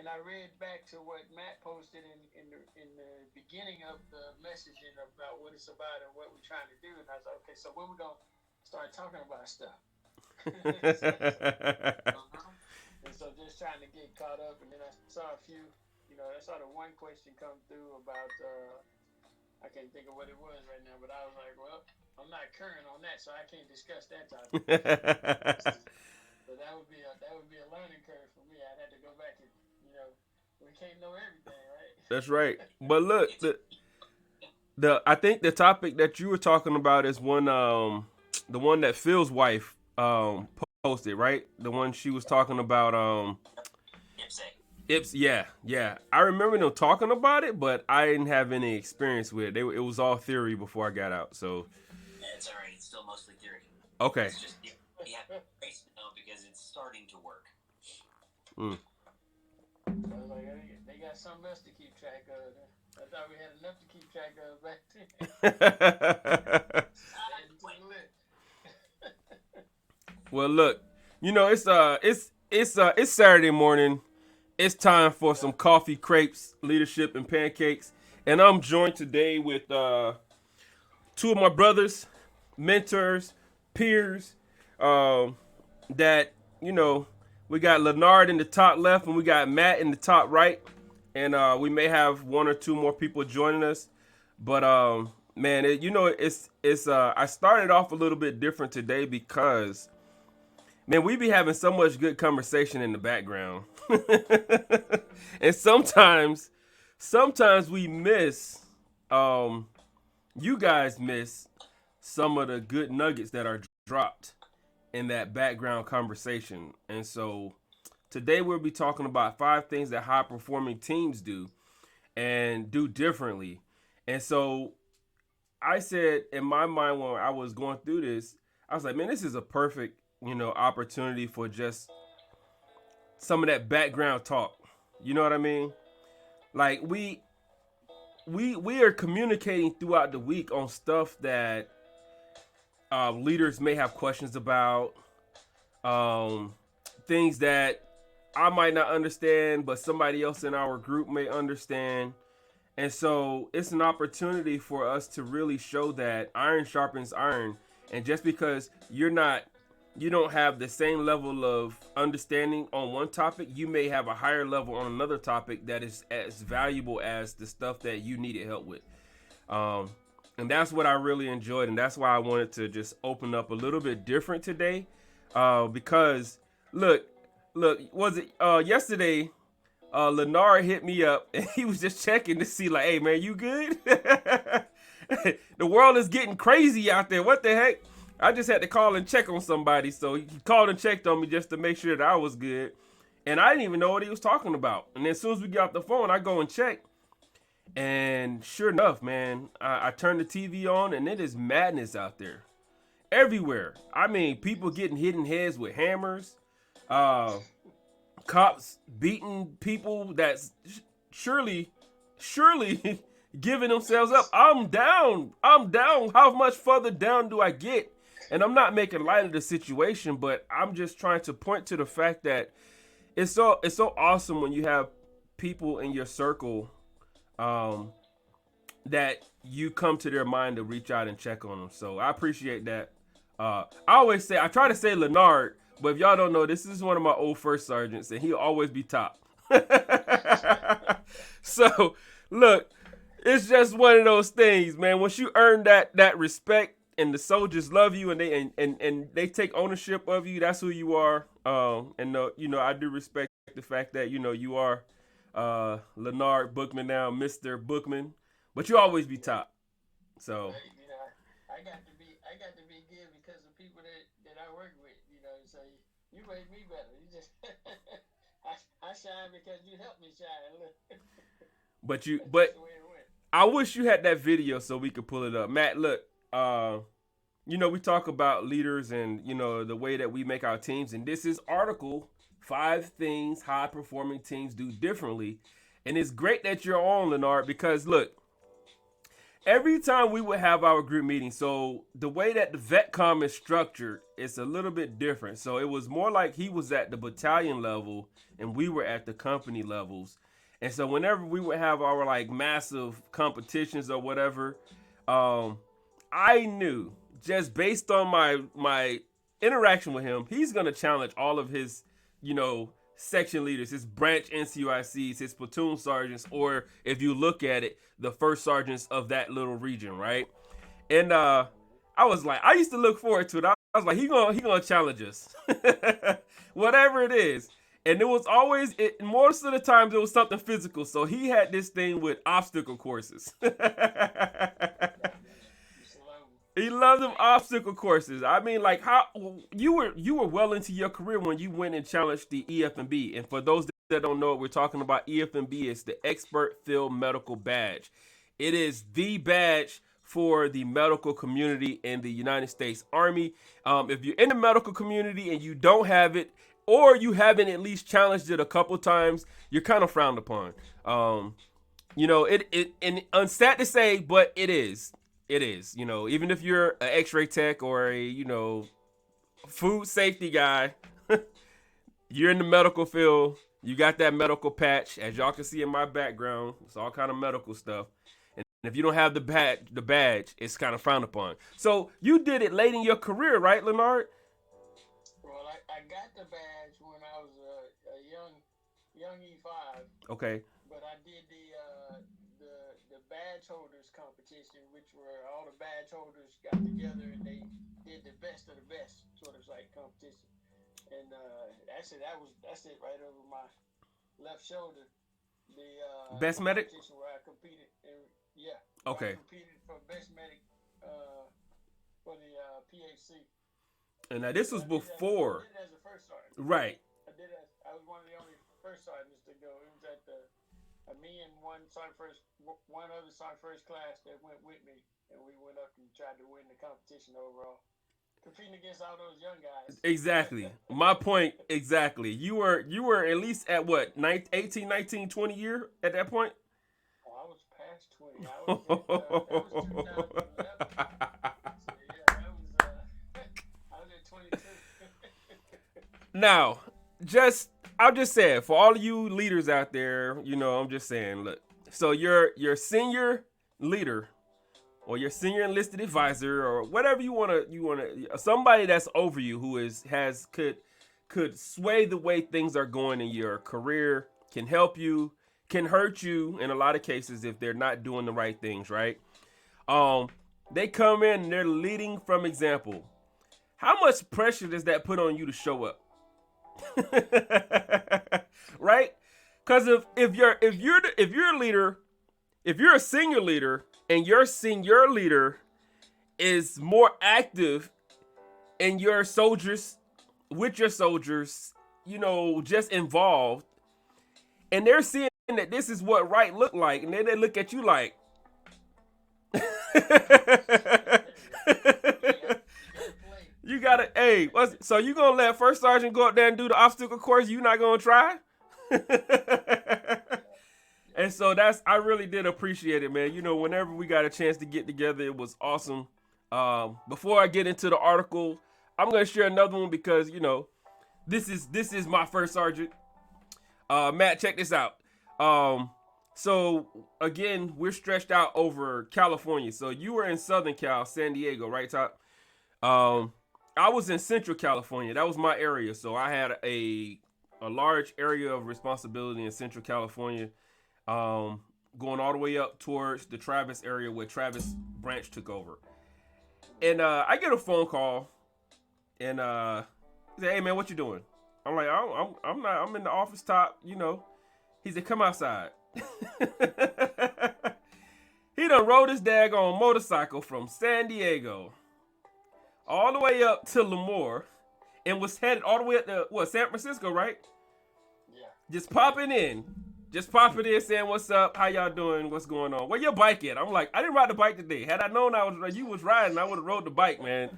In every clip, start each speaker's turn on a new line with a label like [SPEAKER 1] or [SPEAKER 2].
[SPEAKER 1] I read back to what Matt posted in the beginning of the messaging about what it's about and what we're trying to do, and I was like, okay, so when we gonna start talking about stuff? And so just trying to get caught up, and then I saw a few, I saw the one question come through about I can't think of what it was right now, but I was like, well, I'm not current on that, so I can't discuss that topic. So that would be a learning curve for me. I'd have to go back and we can't know everything, right?
[SPEAKER 2] That's right. But look, the I think the topic that you were talking about is the one that Phil's wife posted, right? The one she was talking about Ips, yeah, yeah. I remember them talking about it, but I didn't have any experience with it. It was all theory before I got out. So
[SPEAKER 3] Yeah, it's all right. It's still mostly theory.
[SPEAKER 2] okay.
[SPEAKER 3] It's just we have to face it now because it's starting to work.
[SPEAKER 2] Mm.
[SPEAKER 1] I was like, they got something else to keep track of. I thought we had enough to keep track of back then.
[SPEAKER 2] Well, look, it's Saturday morning. It's time for some coffee, crepes, leadership, and pancakes. And I'm joined today with two of my brothers, mentors, peers. That we got Leonard in the top left, and we got Matt in the top right, and we may have one or two more people joining us. But man, it's I started off a little bit different today because man, we be having so much good conversation in the background. And sometimes we miss you guys miss some of the good nuggets that are dropped in that background conversation. And so today we'll be talking about 5 things that high performing teams do and do differently. And so I said in my mind when I was going through this, I was like, man, this is a perfect, opportunity for just some of that background talk. You know what I mean? Like we are communicating throughout the week on stuff that leaders may have questions about, um, things that I might not understand, but somebody else in our group may understand. And so it's an opportunity for us to really show that iron sharpens iron. And just because you don't have the same level of understanding on one topic, you may have a higher level on another topic that is as valuable as the stuff that you needed help with. Um, and that's what I really enjoyed, and that's why I wanted to just open up a little bit different today. Because look, was it yesterday? Lennar hit me up, and he was just checking to see, like, hey man, you good? The world is getting crazy out there. What the heck? I just had to call and check on somebody, so he called and checked on me just to make sure that I was good. And I didn't even know what he was talking about. And then as soon as we get off the phone, I go and check. And sure enough, man, I turned the TV on, and it is madness out there. Everywhere. I mean, people getting hit in heads with hammers. Uh, Cops beating people that's surely giving themselves up. I'm down. How much further down do I get? And I'm not making light of the situation, but I'm just trying to point to the fact that it's so awesome when you have people in your circle um, that you come to their mind to reach out and check on them. So I appreciate that. I try to say Leonard, but if y'all don't know, this is one of my old first sergeants, and he'll always be top. So, look, it's just one of those things, man. Once you earn that respect, and the soldiers love you, and they take ownership of you, that's who you are. And I do respect the fact that you are Leonard Bookman now, Mr. Bookman, but you always be top. So.
[SPEAKER 1] Hey, I got to be good because of people that I work with. So you made me better. You just I shine because you helped me shine. Look.
[SPEAKER 2] But you,
[SPEAKER 1] That's just
[SPEAKER 2] but
[SPEAKER 1] the way it went.
[SPEAKER 2] I wish you had that video so we could pull it up. Matt, look, we talk about leaders and the way that we make our teams, and this is article 5 things high performing teams do differently. And it's great that you're on, Leonard, because look, every time we would have our group meeting, so the way that the VetCom is structured, it's a little bit different. So it was more like he was at the battalion level and we were at the company levels. And so whenever we would have our like massive competitions or whatever, I knew just based on my interaction with him, he's gonna challenge all of his, section leaders, his branch NCOICs, his platoon sergeants, or if you look at it, the first sergeants of that little region, right? And I was like, I used to look forward to it. I was like, he gonna challenge us, whatever it is. And it was always, most of the times it was something physical. So he had this thing with obstacle courses. He loved them obstacle courses. I mean, like how you were well into your career when you went and challenged the EF&B. And for those that don't know what we're talking about, EF&B is the Expert Field Medical Badge. It is the badge for the medical community in the United States Army. If you're in the medical community and you don't have it, or you haven't at least challenged it a couple times, you're kind of frowned upon. And sad to say, but it is. It is, even if you're an x-ray tech or a, food safety guy, you're in the medical field, you got that medical patch. As y'all can see in my background, it's all kind of medical stuff. And if you don't have the badge, it's kind of frowned upon. So you did it late in your career, right, Leonard?
[SPEAKER 1] Well, I got the badge when I was a young E5.
[SPEAKER 2] Okay.
[SPEAKER 1] But I did the badge holders competition, which were all the badge holders got together and they did the best of the best, sort of like competition. And that's it right over my left shoulder. The
[SPEAKER 2] best medic
[SPEAKER 1] where I competed.
[SPEAKER 2] Okay.
[SPEAKER 1] I competed for best medic for the PHC.
[SPEAKER 2] And now this was before.
[SPEAKER 1] I did it as a first sergeant.
[SPEAKER 2] Right.
[SPEAKER 1] I was one of the only first sergeants to go. It was at me and one other sergeant first class that went with me, and we went up and tried to win the competition overall, competing against all those young guys.
[SPEAKER 2] Exactly. My point. Exactly. You were at least at what 18, 19, 20 year at that point.
[SPEAKER 1] Oh, I was past 20. I was at 22.
[SPEAKER 2] Now, I'll just say for all of you leaders out there, I'm just saying, look. So your senior leader or your senior enlisted advisor or whatever you want to somebody that's over you who could sway the way things are going in your career, can help you, can hurt you in a lot of cases if they're not doing the right things, right? They come in and they're leading from example. How much pressure does that put on you to show up? Right? Because if you're a leader, if you're a senior leader and your senior leader is more active in your soldiers, with your soldiers, just involved, and they're seeing that this is what right look like, and then they look at you like you gotta, so you gonna let first sergeant go up there and do the obstacle course? You not gonna try? And so I really did appreciate it, man. Whenever we got a chance to get together, it was awesome. Before I get into the article, I'm gonna share another one because this is my first sergeant. Matt, check this out. So again, we're stretched out over California. So you were in Southern Cal, San Diego, right, Top? I was in Central California. That was my area. So I had a large area of responsibility in Central California, going all the way up towards the Travis area where Travis branch took over. And I get a phone call, and he said, "Hey man, what you doing?" I'm like, I'm not. I'm in the office, Top. He said, "Come outside." He done rode his daggone motorcycle from San Diego all the way up to Lemoore and was headed all the way up to San Francisco, right?
[SPEAKER 1] Yeah.
[SPEAKER 2] Just popping in, saying, "What's up? How y'all doing? What's going on? Where your bike at?" I'm like, I didn't ride the bike today. Had I known you was riding, I would have rode the bike, man.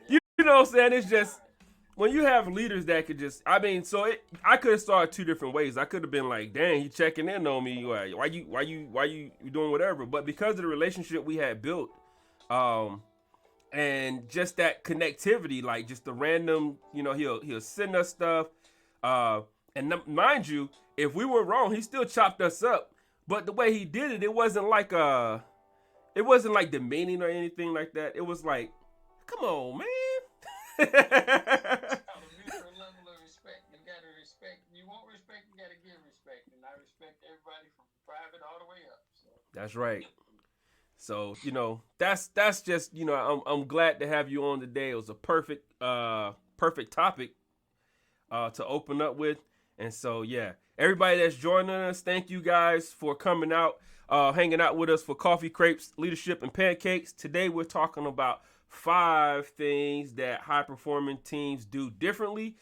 [SPEAKER 2] You know what I'm saying? It's just, when you have leaders that could just, I mean, I could have started two different ways. I could have been like, dang, he checking in on me. Why you doing whatever? But because of the relationship we had built, and just that connectivity, like just the random, he'll send us stuff. And mind you, if we were wrong, he still chopped us up. But the way he did it, it wasn't like demeaning or anything like that. It was like, come on, man.
[SPEAKER 1] It's called a mutual level of respect. You gotta respect. You want respect, you gotta give respect. And I respect everybody from private all the way up. So.
[SPEAKER 2] That's right. So that's just I'm glad to have you on today. It was a perfect topic to open up with, and so yeah, everybody that's joining us, thank you guys for coming out, hanging out with us for Coffee, Crepes, Leadership, and Pancakes. Today we're talking about 5 things that high performing teams do differently.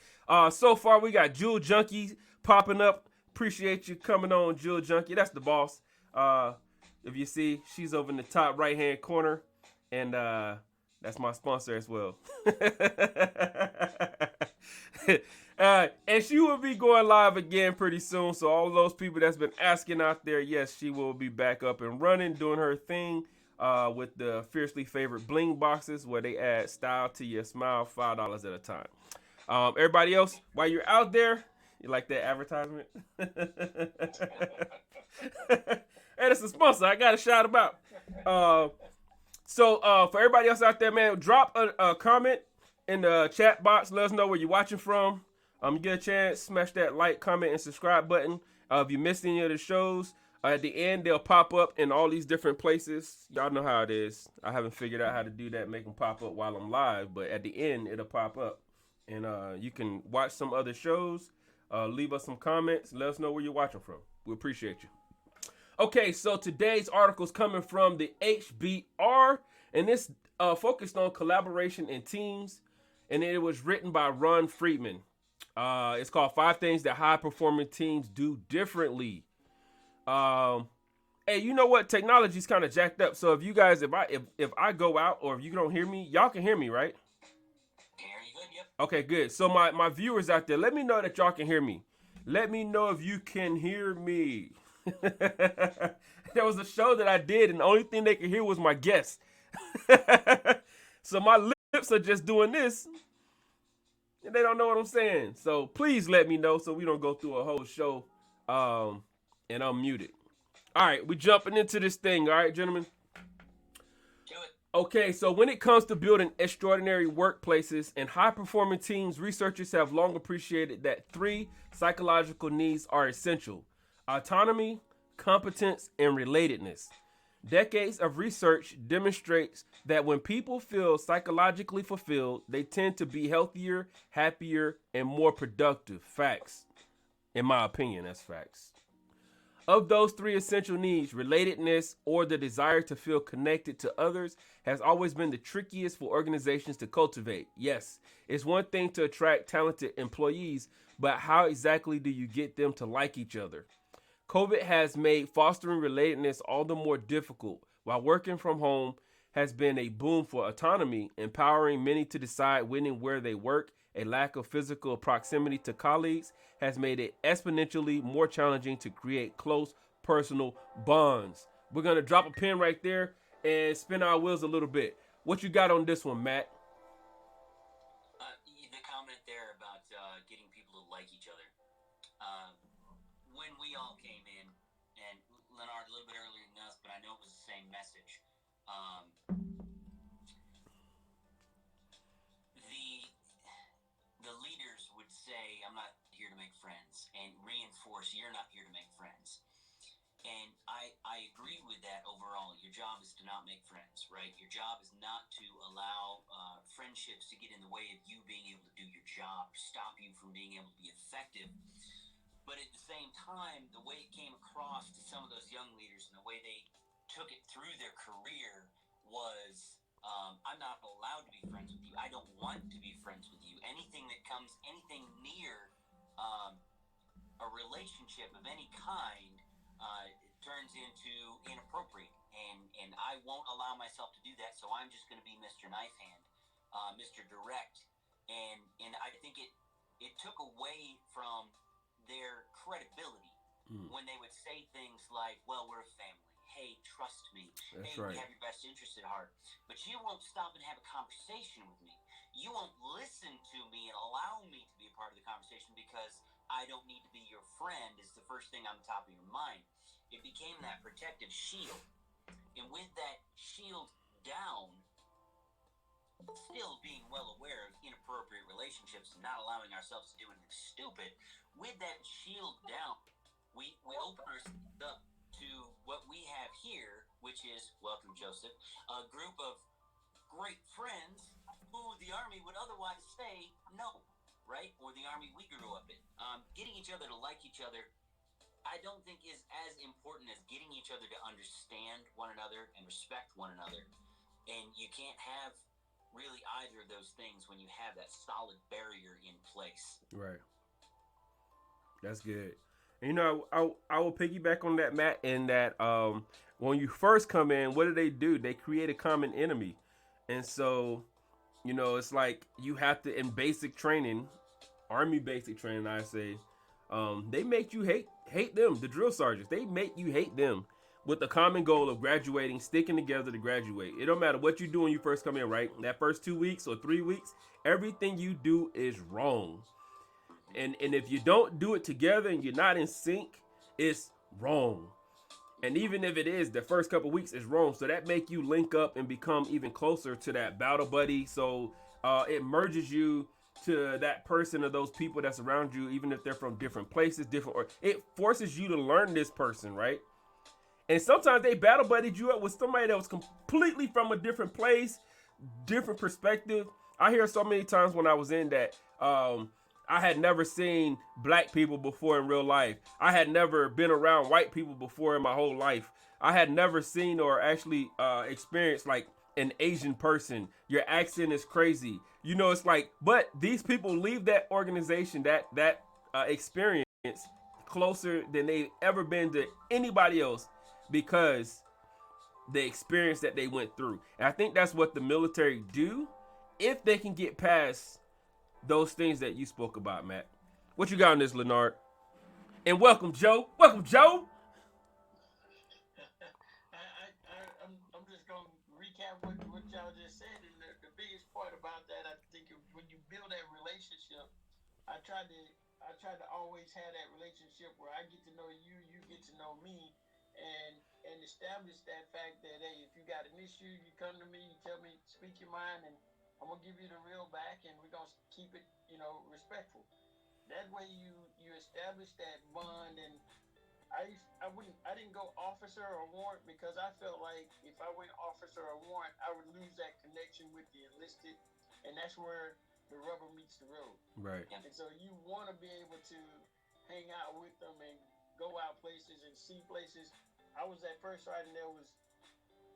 [SPEAKER 2] So far we got Jewel Junkie popping up. Appreciate you coming on, Jewel Junkie. That's the boss. If you see, she's over in the top right hand corner, and that's my sponsor as well. And she will be going live again pretty soon. So all those people that's been asking out there, yes, she will be back up and running, doing her thing with the Fiercely Favorite Bling boxes, where they add style to your smile, $5 at a time. Everybody else, while you're out there, you like that advertisement? And it's a sponsor. I gotta shout them out. So for everybody else out there, man, drop a comment in the chat box. Let us know where you're watching from. You get a chance, smash that like, comment, and subscribe button. If you missed any of the shows, at the end they'll pop up in all these different places. Y'all know how it is. I haven't figured out how to do that, make them pop up while I'm live, but at the end it'll pop up, and you can watch some other shows. Leave us some comments. Let us know where you're watching from. We appreciate you. Okay, so today's article is coming from the HBR, and this focused on collaboration in teams, and it was written by Ron Friedman. It's called 5 Things That High-Performing Teams Do Differently. Hey, you know what? Technology's kind of jacked up, so if you guys, if I go out or if you don't hear me, y'all can hear me, right?
[SPEAKER 3] Yep.
[SPEAKER 2] Okay, good. So my viewers out there, let me know that y'all can hear me. Let me know if you can hear me. There was a show that I did, and the only thing they could hear was my guest. So my lips are just doing this, and they don't know what I'm saying. So please let me know so we don't go through a whole show and I'm muted. All right, we jumping into this thing. All right, gentlemen.
[SPEAKER 3] Do it.
[SPEAKER 2] Okay, so when it comes to building extraordinary workplaces and high-performing teams, researchers have long appreciated that 3 psychological needs are essential: autonomy, competence, and relatedness. Decades of research demonstrates that when people feel psychologically fulfilled, they tend to be healthier, happier, and more productive. Facts. In my opinion, that's facts. Of those 3 essential needs, relatedness, or the desire to feel connected to others, has always been the trickiest for organizations to cultivate. Yes, it's one thing to attract talented employees, but how exactly do you get them to like each other? COVID has made fostering relatedness all the more difficult. While working from home has been a boom for autonomy, empowering many to decide when and where they work, a lack of physical proximity to colleagues has made it exponentially more challenging to create close personal bonds. We're going to drop a pin right there and spin our wheels a little bit. What you got on this one, Matt?
[SPEAKER 3] The comment there about getting people to like each other. When we all came in, and Leonard a little bit earlier than us, but I know it was the same message. The leaders would say, "I'm not here to make friends," and reinforce, "You're not here to make friends." And I agree with that overall. Your job is to not make friends, right? Your job is not to allow friendships to get in the way of you being able to do your job, stop you from being able to be effective. But at the same time, the way it came across to some of those young leaders and the way they took it through their career was, I'm not allowed to be friends with you. I don't want to be friends with you. Anything that comes, anything near a relationship of any kind turns into inappropriate. And I won't allow myself to do that, so I'm just going to be Mr. Knife Hand, Mr. Direct. and I think it took away from their credibility when they would say things like, well, we're a family. Hey, trust me.
[SPEAKER 2] That's
[SPEAKER 3] Hey,
[SPEAKER 2] right.
[SPEAKER 3] we have your best interest at heart. But you won't stop and have a conversation with me. You won't listen to me and allow me to be a part of the conversation because I don't need to be your friend is the first thing on the top of your mind. It became that protective shield. And with that shield down, still being well aware of inappropriate relationships and not allowing ourselves to do anything stupid, with that shield down, we open ourselves up to what we have here, which is, welcome Joseph, a group of great friends who the Army would otherwise say no, right? Or the Army we grew up in. Getting each other to like each other, I don't think is as important as getting each other to understand one another and respect one another. And you can't have really either of those things when you have that solid barrier in place.
[SPEAKER 2] Right. That's good. And, you know, I will piggyback on that, Matt, in that when you first come in, what do? They create a common enemy. And so, you know, it's like you have to, in basic training, Army basic training, I say, they make you hate them, the drill sergeants. They make you hate them with the common goal of graduating, sticking together to graduate. It don't matter what you do when you first come in, right? That first 2 weeks or 3 weeks, everything you do is wrong. And if you don't do it together and you're not in sync, it's wrong. And even if it is, the first couple weeks is wrong. So that make you link up and become even closer to that battle buddy. So it merges you to that person or those people that's around you, even if they're from different places, or it forces you to learn this person, right? And sometimes they battle buddied you up with somebody that was completely from a different place, different perspective. I hear so many times when I was in that I had never seen black people before in real life. I had never been around white people before in my whole life. I had never seen or actually experienced like an Asian person. Your accent is crazy. You know, it's like, but these people leave that organization, that experience closer than they've ever been to anybody else because the experience that they went through. And I think that's what the military do if they can get past those things that you spoke about, Matt. What you got on this, Leonard? And welcome, Joe. Welcome, Joe.
[SPEAKER 1] I'm just going to recap what y'all just said. And the biggest part about that, I think, when you build that relationship, I tried to always have that relationship where I get to know you, you get to know me, and establish that fact that, hey, if you got an issue, you come to me, you tell me, speak your mind, and I'm gonna give you the real back, and we're gonna keep it, respectful. That way, you establish that bond, and I didn't go officer or warrant because I felt like if I went officer or warrant, I would lose that connection with the enlisted, and that's where the rubber meets the road.
[SPEAKER 2] Right.
[SPEAKER 1] And so you want to be able to hang out with them and go out places and see places. I was at first sergeant that was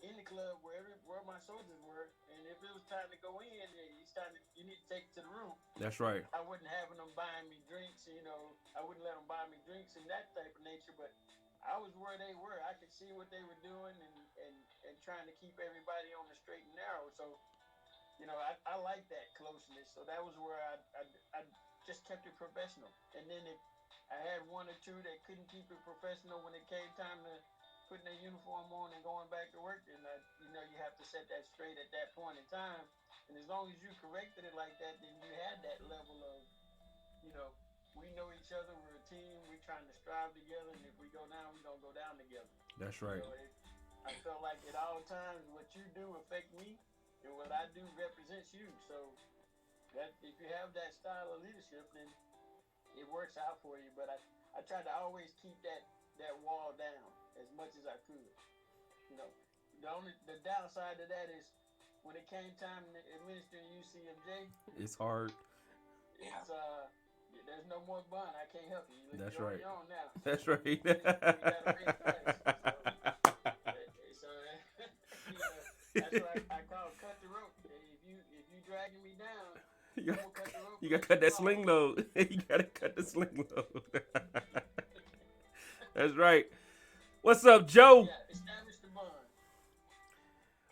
[SPEAKER 1] in the club where my soldiers were, and if it was time to go in, you need to take it to the room.
[SPEAKER 2] That's right.
[SPEAKER 1] I wasn't having them buying me drinks, I wouldn't let them buy me drinks and that type of nature, but I was where they were. I could see what they were doing and trying to keep everybody on the straight and narrow. So, I like that closeness. So that was where I just kept it professional. And then if I had one or two that couldn't keep it professional when it came time to putting their uniform on and going back to work, and you have to set that straight at that point in time. And as long as you corrected it like that, then you had that level of, we know each other, we're a team, we're trying to strive together, and if we go down, we're going to go down together.
[SPEAKER 2] That's right.
[SPEAKER 1] I felt like at all times what you do affect me, and what I do represents you. So that if you have that style of leadership, then it works out for you. But I tried to always keep that wall down as much as I could. The downside of that is when it came time to administer UCMJ,
[SPEAKER 2] it's hard.
[SPEAKER 1] It's there's no more bond. I can't help you.
[SPEAKER 2] That's
[SPEAKER 1] You're
[SPEAKER 2] right.
[SPEAKER 1] on your own now.
[SPEAKER 2] That's right.
[SPEAKER 1] You gotta raise the price. So that's what I call cut the rope. If you dragging me down,
[SPEAKER 2] you gotta cut that sling load. You gotta cut the sling load. That's right. What's up, Joe?
[SPEAKER 1] Yeah, establish the bond.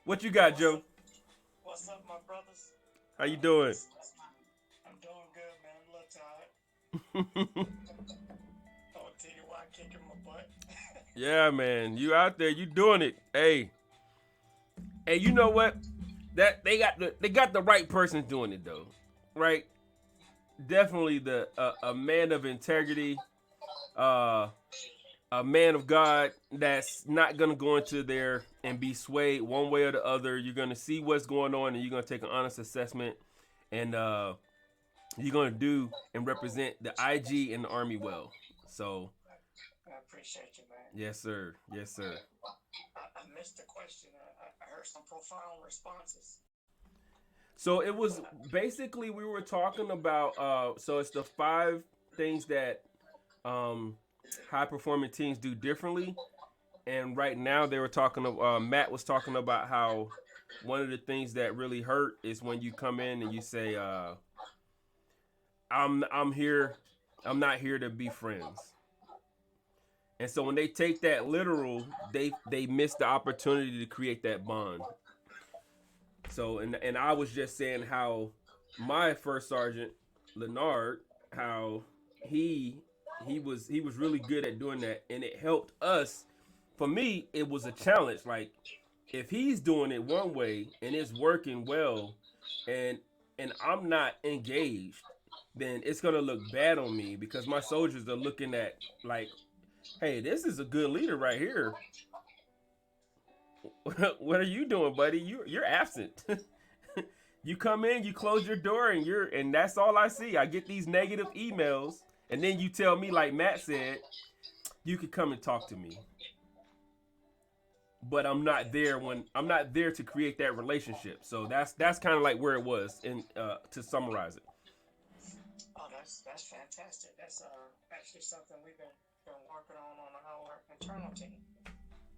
[SPEAKER 2] What you got, Joe?
[SPEAKER 4] What's up, my brothers?
[SPEAKER 2] How you doing?
[SPEAKER 1] Oh, TDY kicking my butt.
[SPEAKER 2] Yeah, man, you out there, you doing it. Hey, hey, you know what? That they got the right person doing it though, right? Definitely the a man of integrity, uh, a man of God that's not gonna go into there and be swayed one way or the other. You're gonna see what's going on and you're gonna take an honest assessment, and you're gonna do and represent the IG and the Army well. So,
[SPEAKER 1] I appreciate you, man.
[SPEAKER 2] yes, sir. Yes, sir.
[SPEAKER 1] I missed the question. I heard some profound responses.
[SPEAKER 2] So it was basically we were talking about. So it's the 5 things that um, high performing teams do differently. And right now they were talking. Matt was talking about how one of the things that really hurt is when you come in and you say, I'm here. I'm not here to be friends." And so when they take that literal, they miss the opportunity to create that bond. So and I was just saying how my first sergeant Leonard, how he he was really good at doing that, and it helped us. For me, it was a challenge. Like if he's doing it one way and it's working well, and I'm not engaged, then it's gonna look bad on me because my soldiers are looking at like, hey, this is a good leader right here. What are you doing, buddy? You're absent. You come in, you close your door, and that's all I see. I get these negative emails, and then you tell me, like Matt said, you could come and talk to me, but I'm not there to create that relationship. So that's kind of like where it was, and to summarize it.
[SPEAKER 1] Oh, that's fantastic. That's actually something we've been working on our internal team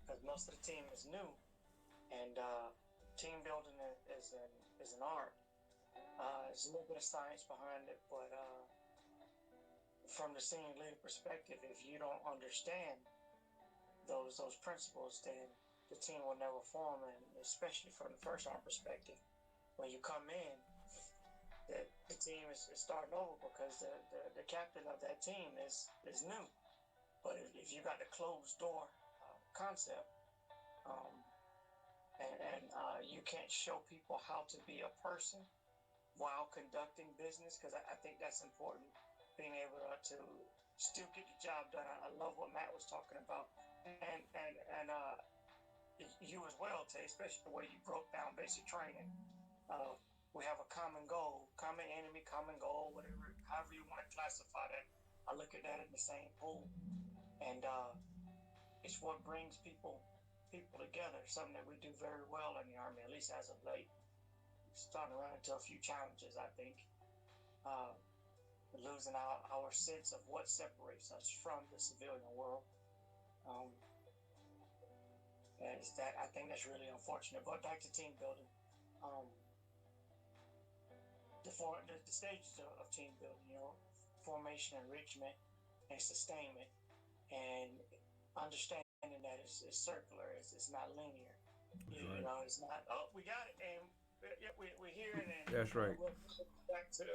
[SPEAKER 1] because most of the team is new, and team building is an art. There's a little bit of science behind it, but from the senior leader perspective, if you don't understand those principles, then the team will never form. And especially from the first arm perspective, when you come in, the team is starting over because the captain of that team is new. But if you got the closed door concept, um, and you can't show people how to be a person while conducting business, because I think that's important, being able to still get the job done. I love what Matt was talking about, and you as well, Tay, especially the way you broke down basic training. We have a common goal, common enemy, common goal, whatever, however you want to classify that. I look at that in the same pool, and it's what brings people together. Something that we do very well in the Army, at least as of late. Starting to run into a few challenges, I think. Losing our sense of what separates us from the civilian world. I think that's really unfortunate. But back to team building. The stages of team building, formation, enrichment, and sustainment, and understanding that it's circular, it's not linear.
[SPEAKER 2] Right.
[SPEAKER 1] It's not, oh, we got it, and we're here, and then
[SPEAKER 2] That's right.
[SPEAKER 1] we'll back to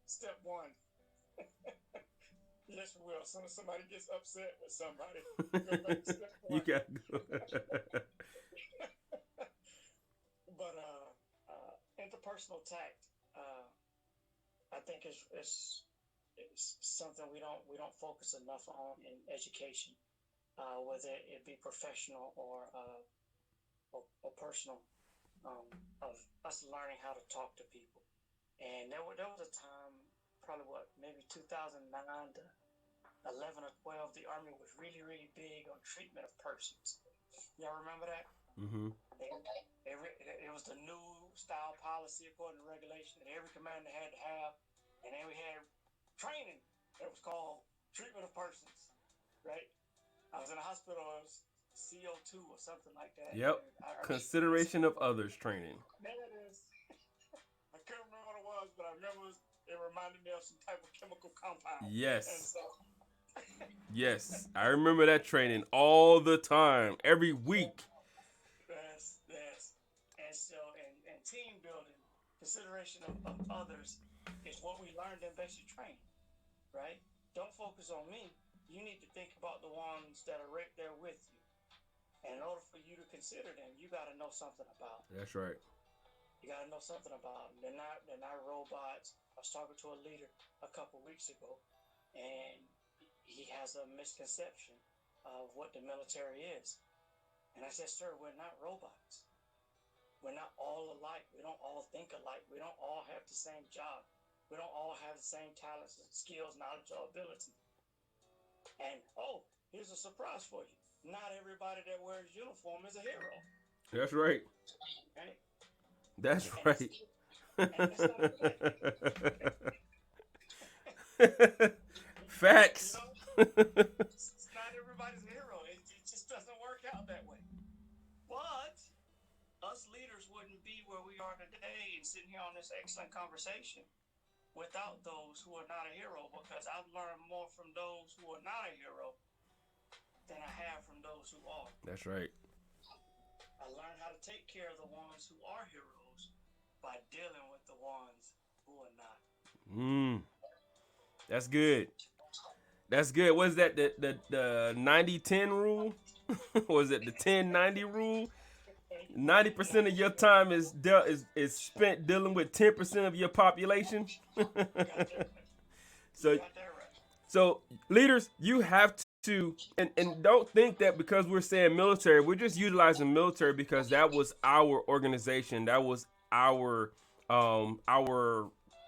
[SPEAKER 1] step one. Yes, we will. As soon as somebody gets upset with somebody, we go back to step one.
[SPEAKER 2] You got to go.
[SPEAKER 1] But interpersonal tact, I think is something we don't focus enough on in education, whether it be professional or personal, of us learning how to talk to people. And there was a time, probably maybe 2009 to 11 or 12, the Army was really, really big on treatment of persons. Y'all remember that?
[SPEAKER 2] Mm-hmm.
[SPEAKER 1] It was the new style policy according to regulation that every commander had to have. And then we had training that was called treatment of persons, right? I was in a hospital, it was CO2 or something like that.
[SPEAKER 2] Yep. Consideration of others training.
[SPEAKER 1] There it is. I couldn't remember what it was, but I remember it reminded me of some type of chemical compound.
[SPEAKER 2] Yes.
[SPEAKER 1] And so
[SPEAKER 2] Yes. I remember that training all the time, every week.
[SPEAKER 1] Yes. And so, and team building, consideration of others is what we learned in basic training, right?
[SPEAKER 4] don't focus on me. You need to think about the ones that are right there with you. And in order for you to consider them, you got to know something about them.
[SPEAKER 2] That's right.
[SPEAKER 4] You got to know something about them. They're not robots. I was talking to a leader a couple weeks ago, and he has a misconception of what the military is. And I said, sir, we're not robots. We're not all alike. We don't all think alike. We don't all have the same job. We don't all have the same talents, skills, knowledge, or ability. And, here's a surprise for you. Not everybody that wears uniform is a hero.
[SPEAKER 2] That's right.
[SPEAKER 4] Right?
[SPEAKER 2] That's
[SPEAKER 4] And
[SPEAKER 2] right. Facts.
[SPEAKER 4] It's not everybody's a hero. It just doesn't work out that way. But us leaders wouldn't be where we are today and sitting here on this excellent conversation without those who are not a hero, because I've learned more from those who are not a hero than I have from those who are.
[SPEAKER 2] That's right.
[SPEAKER 4] I learned how to take care of the ones who are heroes by dealing with the ones who are not.
[SPEAKER 2] That's good. That's good. What is that? The 90-10 rule? Was it the 10-90 rule? 90% of your time is spent dealing with 10% of your population. So leaders, you have to, and don't think that because we're saying military, we're just utilizing military because that was our organization, that was our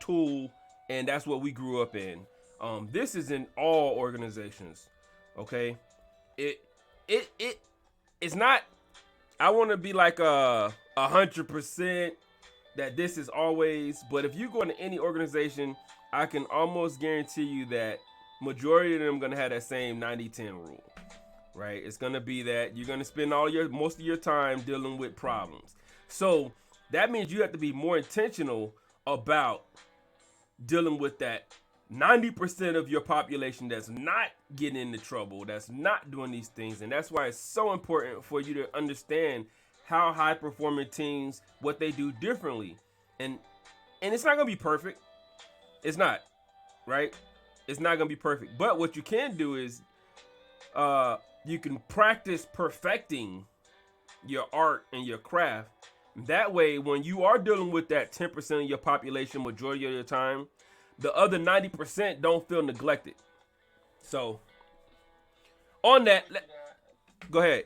[SPEAKER 2] tool, and that's what we grew up in. This is in all organizations, okay? It's not. I want to be like 100% that this is always, but if you go into any organization, I can almost guarantee you that majority of them gonna have that same 90-10 rule, right? It's gonna be that you're gonna spend most of your time dealing with problems. So that means you have to be more intentional about dealing with that 90% of your population that's not getting into trouble, that's not doing these things. And that's why it's so important for you to understand how high performing teams, what they do differently. And it's not gonna be perfect. It's not, right? It's not gonna be perfect. But what you can do is you can practice perfecting your art and your craft. That way, when you are dealing with that 10% of your population majority of your time, the other 90% don't feel neglected. So, on that, go ahead.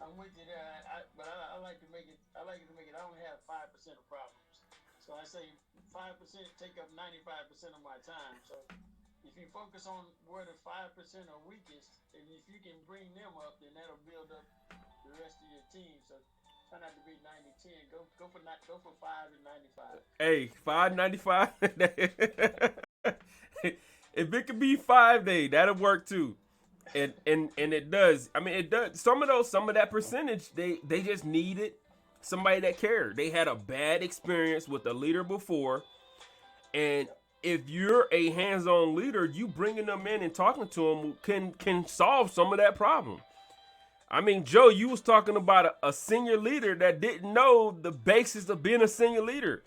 [SPEAKER 1] I'm with you there, but I like to make it. I only have 5% of problems. So I say 5% take up 95% of my time. So if you focus on where the 5% are weakest, and if you can bring them up, then that'll build up the rest of your team. So try not to be 90-10. Go for 5 and 95.
[SPEAKER 2] Hey, 5.95. If it could be 5 day, that'll work too. And it does. I mean, it does. Some of that percentage, they just needed somebody that cared. They had a bad experience with a leader before, and if you're a hands-on leader, you bringing them in and talking to them can solve some of that problem. I mean, Joe, you was talking about a senior leader that didn't know the basis of being a senior leader.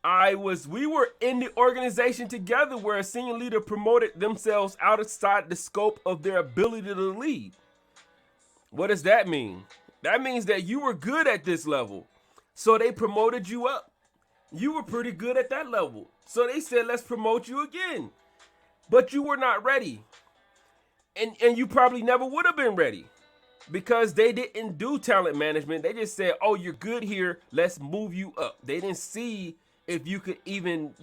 [SPEAKER 2] We were in the organization together where a senior leader promoted themselves outside the scope of their ability to lead. What does that mean? That means that you were good at this level, so they promoted you up. You were pretty good at that level, so they said, let's promote you again. But you were not ready. And you probably never would have been ready because they didn't do talent management. They just said, oh, you're good here, let's move you up. They didn't see if you could even,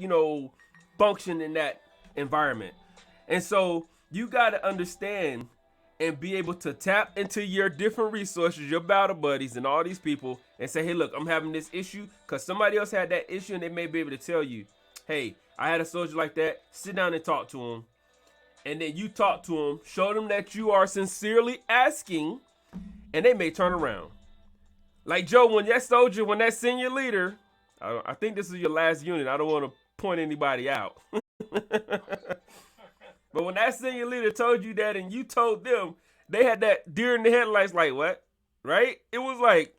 [SPEAKER 2] function in that environment. And so you got to understand and be able to tap into your different resources, your battle buddies and all these people, and say, hey, look, I'm having this issue, because somebody else had that issue and they may be able to tell you, hey, I had a soldier like that. Sit down and talk to him. And then you talk to them, show them that you are sincerely asking, and they may turn around. Like Joe, when that senior leader, I think this is your last unit. I don't want to point anybody out. But when that senior leader told you that and you told them, they had that deer in the headlights like, what? Right? It was like,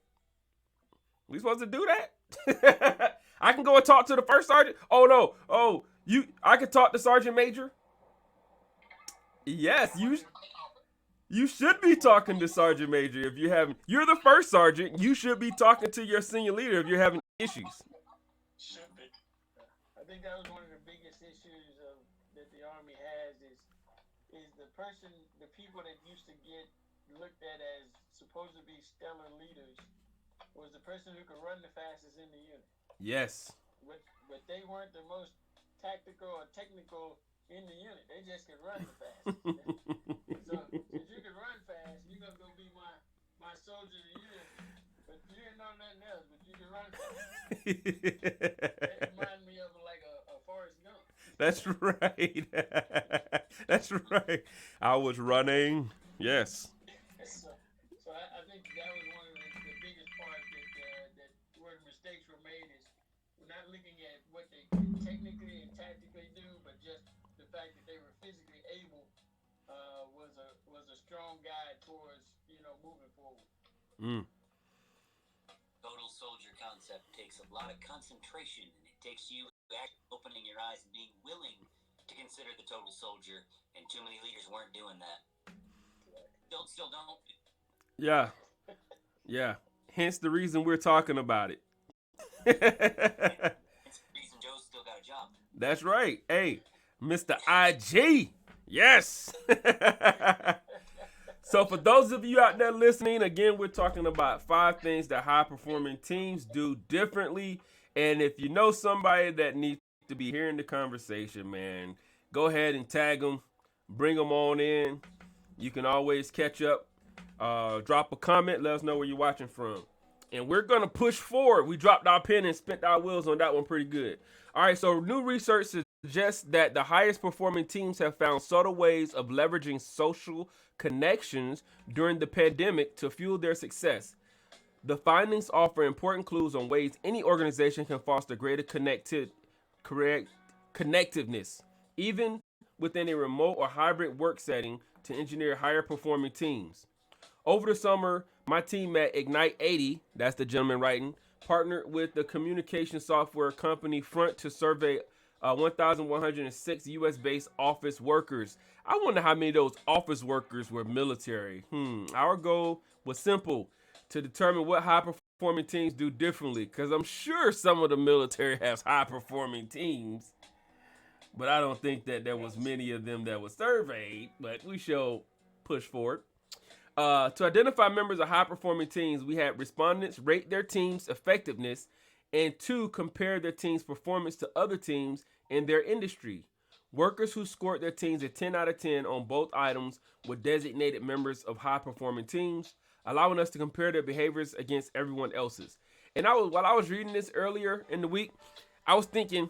[SPEAKER 2] we supposed to do that? I can go and talk to the first sergeant? Oh, no. Oh, I can talk to Sergeant Major? Yes, you should be talking to Sergeant Major if you haven't. You're the first sergeant. You should be talking to your senior leader if you're having issues.
[SPEAKER 1] Should be. I think that was one of the biggest issues that the Army has is the people that used to get looked at as supposed to be stellar leaders was the person who could run the fastest in the unit.
[SPEAKER 2] Yes.
[SPEAKER 1] But they weren't the most tactical or technical in the unit. They just could run the fastest. So if you can run fast, you're gonna go be my soldier of the year. But you didn't know nothing else, but you can run fast. That reminded me of like a Forrest Gump.
[SPEAKER 2] That's right. That's right. I was running. Yes.
[SPEAKER 1] So I think that was one of the biggest parts that where the mistakes were made is we're not looking at what they technically and tactically do, but just the fact that they were physically able was a strong guide towards moving forward.
[SPEAKER 2] Mm.
[SPEAKER 3] Total soldier concept takes a lot of concentration, and it takes you actually opening your eyes and being willing to consider the total soldier. And too many leaders weren't doing that. Still don't.
[SPEAKER 2] Yeah. Yeah. Hence the reason we're talking about it.
[SPEAKER 3] It's the reason Joe's still got a job.
[SPEAKER 2] That's right. Hey, Mr. IG. Yes. So for those of you out there listening, again, we're talking about 5 things that high-performing teams do differently. And if you know somebody that needs to be hearing the conversation, man, go ahead and tag them. Bring them on in. You can always catch up. Drop a comment. Let us know where you're watching from. And we're going to push forward. We dropped our pen and spent our wheels on that one pretty good. All right, so new research suggests that the highest performing teams have found subtle ways of leveraging social connections during the pandemic to fuel their success. The findings offer important clues on ways any organization can foster greater connectiveness, even within a remote or hybrid work setting, to engineer higher performing teams. Over the summer, my team at Ignite 80, that's the gentleman writing, partnered with the communication software company Front to survey 1,106 U.S.-based office workers. I wonder how many of those office workers were military. Our goal was simple: to determine what high-performing teams do differently, because I'm sure some of the military has high-performing teams, but I don't think that there was many of them that were surveyed, but we shall push forward. To identify members of high-performing teams, we had respondents rate their team's effectiveness and 2, compare their team's performance to other teams in their industry. Workers who scored their teams a 10 out of 10 on both items were designated members of high-performing teams, allowing us to compare their behaviors against everyone else's. And while I was reading this earlier in the week, I was thinking,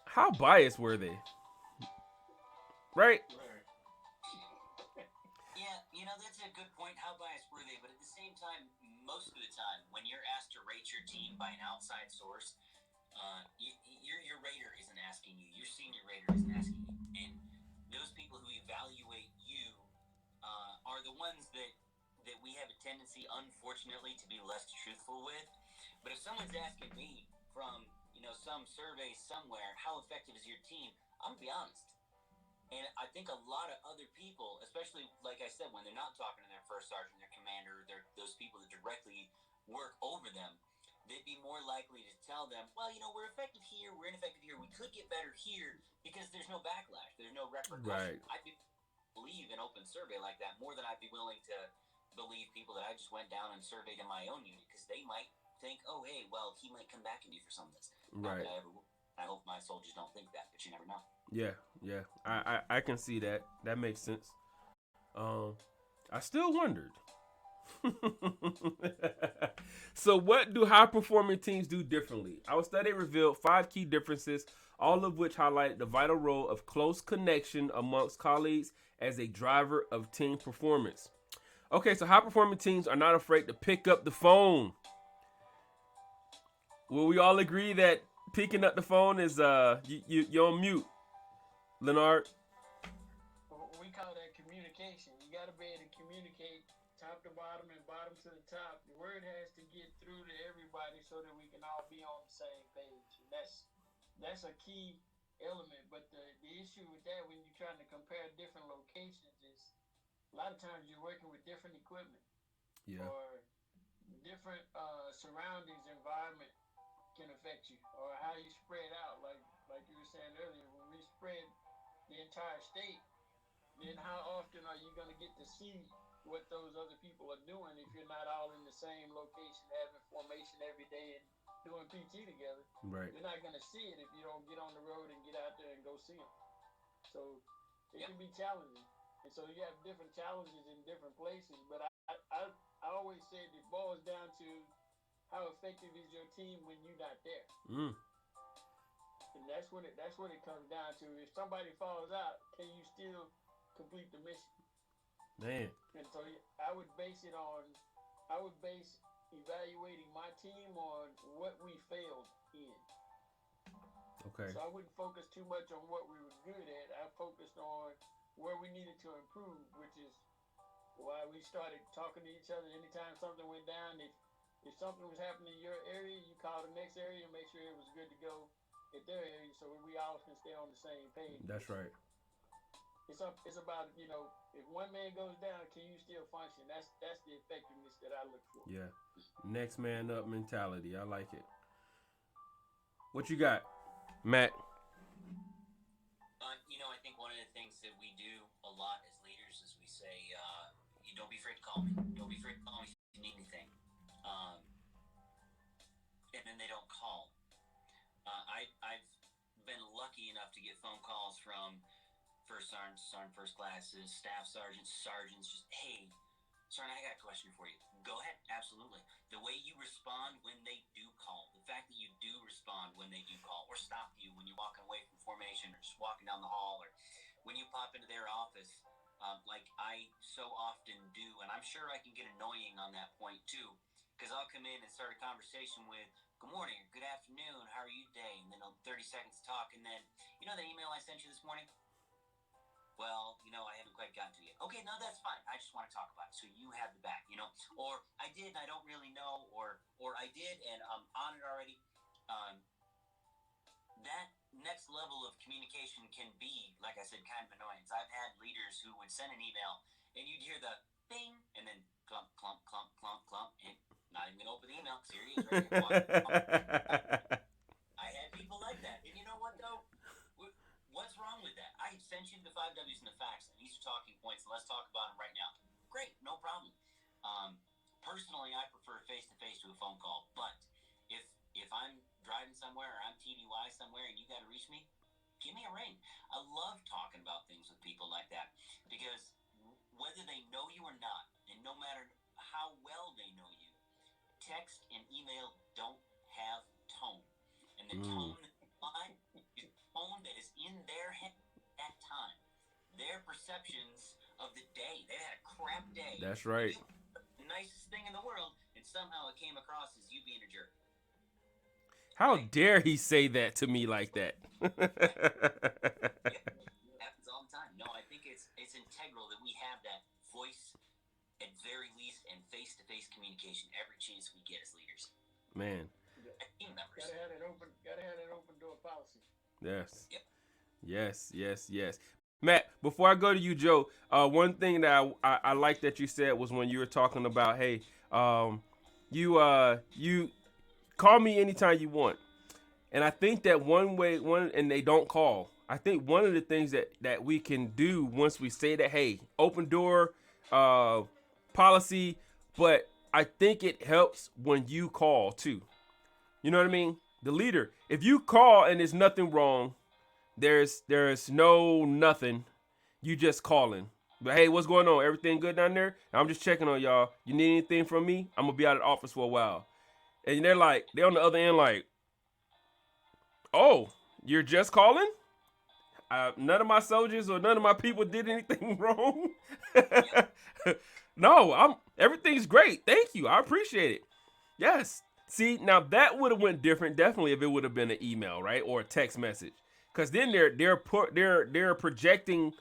[SPEAKER 2] how biased were they? Right?
[SPEAKER 3] Yeah, that's a good point. How biased were they? But at the same time, most of the time, when you're asked to rate your team by an outside source, your rater isn't asking you. Your senior rater isn't asking you. And those people who evaluate you are the ones that we have a tendency, unfortunately, to be less truthful with. But if someone's asking me from some survey somewhere, how effective is your team? I'm gonna be honest. And I think a lot of other people, especially, like I said, when they're not talking to their first sergeant, their commander, those people that directly work over them, they'd be more likely to tell them, well, we're effective here, we're ineffective here, we could get better here, because there's no backlash, there's no repercussion.
[SPEAKER 2] Right.
[SPEAKER 3] I'd believe an open survey like that more than I'd be willing to believe people that I just went down and surveyed in my own unit, because they might think, oh, hey, well, he might come back at me for some of this.
[SPEAKER 2] Right.
[SPEAKER 3] I hope my soldiers don't think that, but you never know.
[SPEAKER 2] Yeah. I can see that. That makes sense. I still wondered. So what do high-performing teams do differently? Our study revealed 5 key differences, all of which highlight the vital role of close connection amongst colleagues as a driver of team performance. Okay, so high-performing teams are not afraid to pick up the phone. Will we all agree that picking up the phone is you're on mute, Leonard?
[SPEAKER 1] We call that communication. You got to be able to communicate top to bottom and bottom to the top. The word has to get through to everybody so that we can all be on the same page. And that's a key element. But the issue with that, when you're trying to compare different locations, is a lot of times you're working with different equipment
[SPEAKER 2] Yeah.
[SPEAKER 1] or different surroundings, environment can affect you, or how you spread out. Like you were saying earlier, when we spread the entire state, then how often are you going to get to see what those other people are doing if you're not all in the same location, having formation every day and doing PT together?
[SPEAKER 2] Right.
[SPEAKER 1] You're not going to see it if you don't get on the road and get out there and go see them. So it can be challenging. And so you have different challenges in different places. But I always say it boils down to how effective is your team when you're not there.
[SPEAKER 2] Mm.
[SPEAKER 1] And that's what it comes down to. If somebody falls out, can you still complete the mission?
[SPEAKER 2] Man.
[SPEAKER 1] And so I would base evaluating my team on what we failed in.
[SPEAKER 2] Okay.
[SPEAKER 1] So I wouldn't focus too much on what we were good at. I focused on where we needed to improve, which is why we started talking to each other anytime something went down. If something was happening in your area, you call the next area and make sure it was good to go at their area, so we all can stay on the same page.
[SPEAKER 2] That's right.
[SPEAKER 1] It's about, if one man goes down, can you still function? That's the effectiveness that I look for.
[SPEAKER 2] Yeah. Next man up mentality. I like it. What you got, Matt?
[SPEAKER 3] I think one of the things that we do a lot as leaders is we say, you don't be afraid to call me. Don't be afraid to call me if you need anything. And then they don't call. I've been lucky enough to get phone calls from first sergeants, first classes, staff sergeants, just, hey, Sergeant, I got a question for you. Go ahead. Absolutely. The way you respond when they do call, the fact that you do respond when they do call, or stop you when you're walking away from formation, or just walking down the hall, or when you pop into their office, like I so often do, and I'm sure I can get annoying on that point too, because I'll come in and start a conversation with, good morning, or good afternoon, how are you today? And then 30 seconds to talk, and then, the email I sent you this morning? Well, I haven't quite gotten to it yet. Okay, no, that's fine. I just want to talk about it. So you have the back, or I did and I don't really know, or I did and I'm on it already. That next level of communication can be, like I said, kind of annoying. I've had leaders who would send an email and you'd hear the bing and then clump, clump, clump, clump, clump, and not even going to open the email because here he is right here. I had people like that. And you know what, though? What's wrong with that? I sent you the 5 W's and the facts, and these are talking points, and let's talk about them right now. Great, no problem. Personally, I prefer face-to-face to a phone call, but if I'm driving somewhere or I'm TDY somewhere and you got to reach me, give me a ring. I love talking about things with people like that because whether they know you or not, and no matter how well they know you, text and email don't have tone. And the tone that they find is tone that is in their head at that time. Their perceptions of the day. They had a crap day.
[SPEAKER 2] That's right.
[SPEAKER 3] The nicest thing in the world, and somehow it came across as you being a jerk.
[SPEAKER 2] How dare he say that to me like that?
[SPEAKER 3] It happens all the time. No, I think it's integral that we have that voice at very least and face-to-face communication every chance we get as leaders.
[SPEAKER 2] Man.
[SPEAKER 3] Team members.
[SPEAKER 1] Gotta have that open door policy.
[SPEAKER 2] Yes.
[SPEAKER 3] Yep.
[SPEAKER 2] Yes. Matt, before I go to you, Joe, one thing that I like that you said was when you were talking about, hey, you call me anytime you want. And I think that and they don't call. I think one of the things that we can do once we say that, hey, open door policy, but I think it helps when you call too. You know what I mean? The leader, if you call and there's nothing wrong, there's no nothing, you just calling. But hey, what's going on? Everything good down there? I'm just checking on y'all. You need anything from me? I'm gonna be out of the office for a while. And they're on the other end like, oh, you're just calling? None of my soldiers or none of my people did anything wrong. No, everything's great. Thank you. I appreciate it. Yes. See, now that would have went different, definitely, if it would have been an email, right, or a text message, because then they're projecting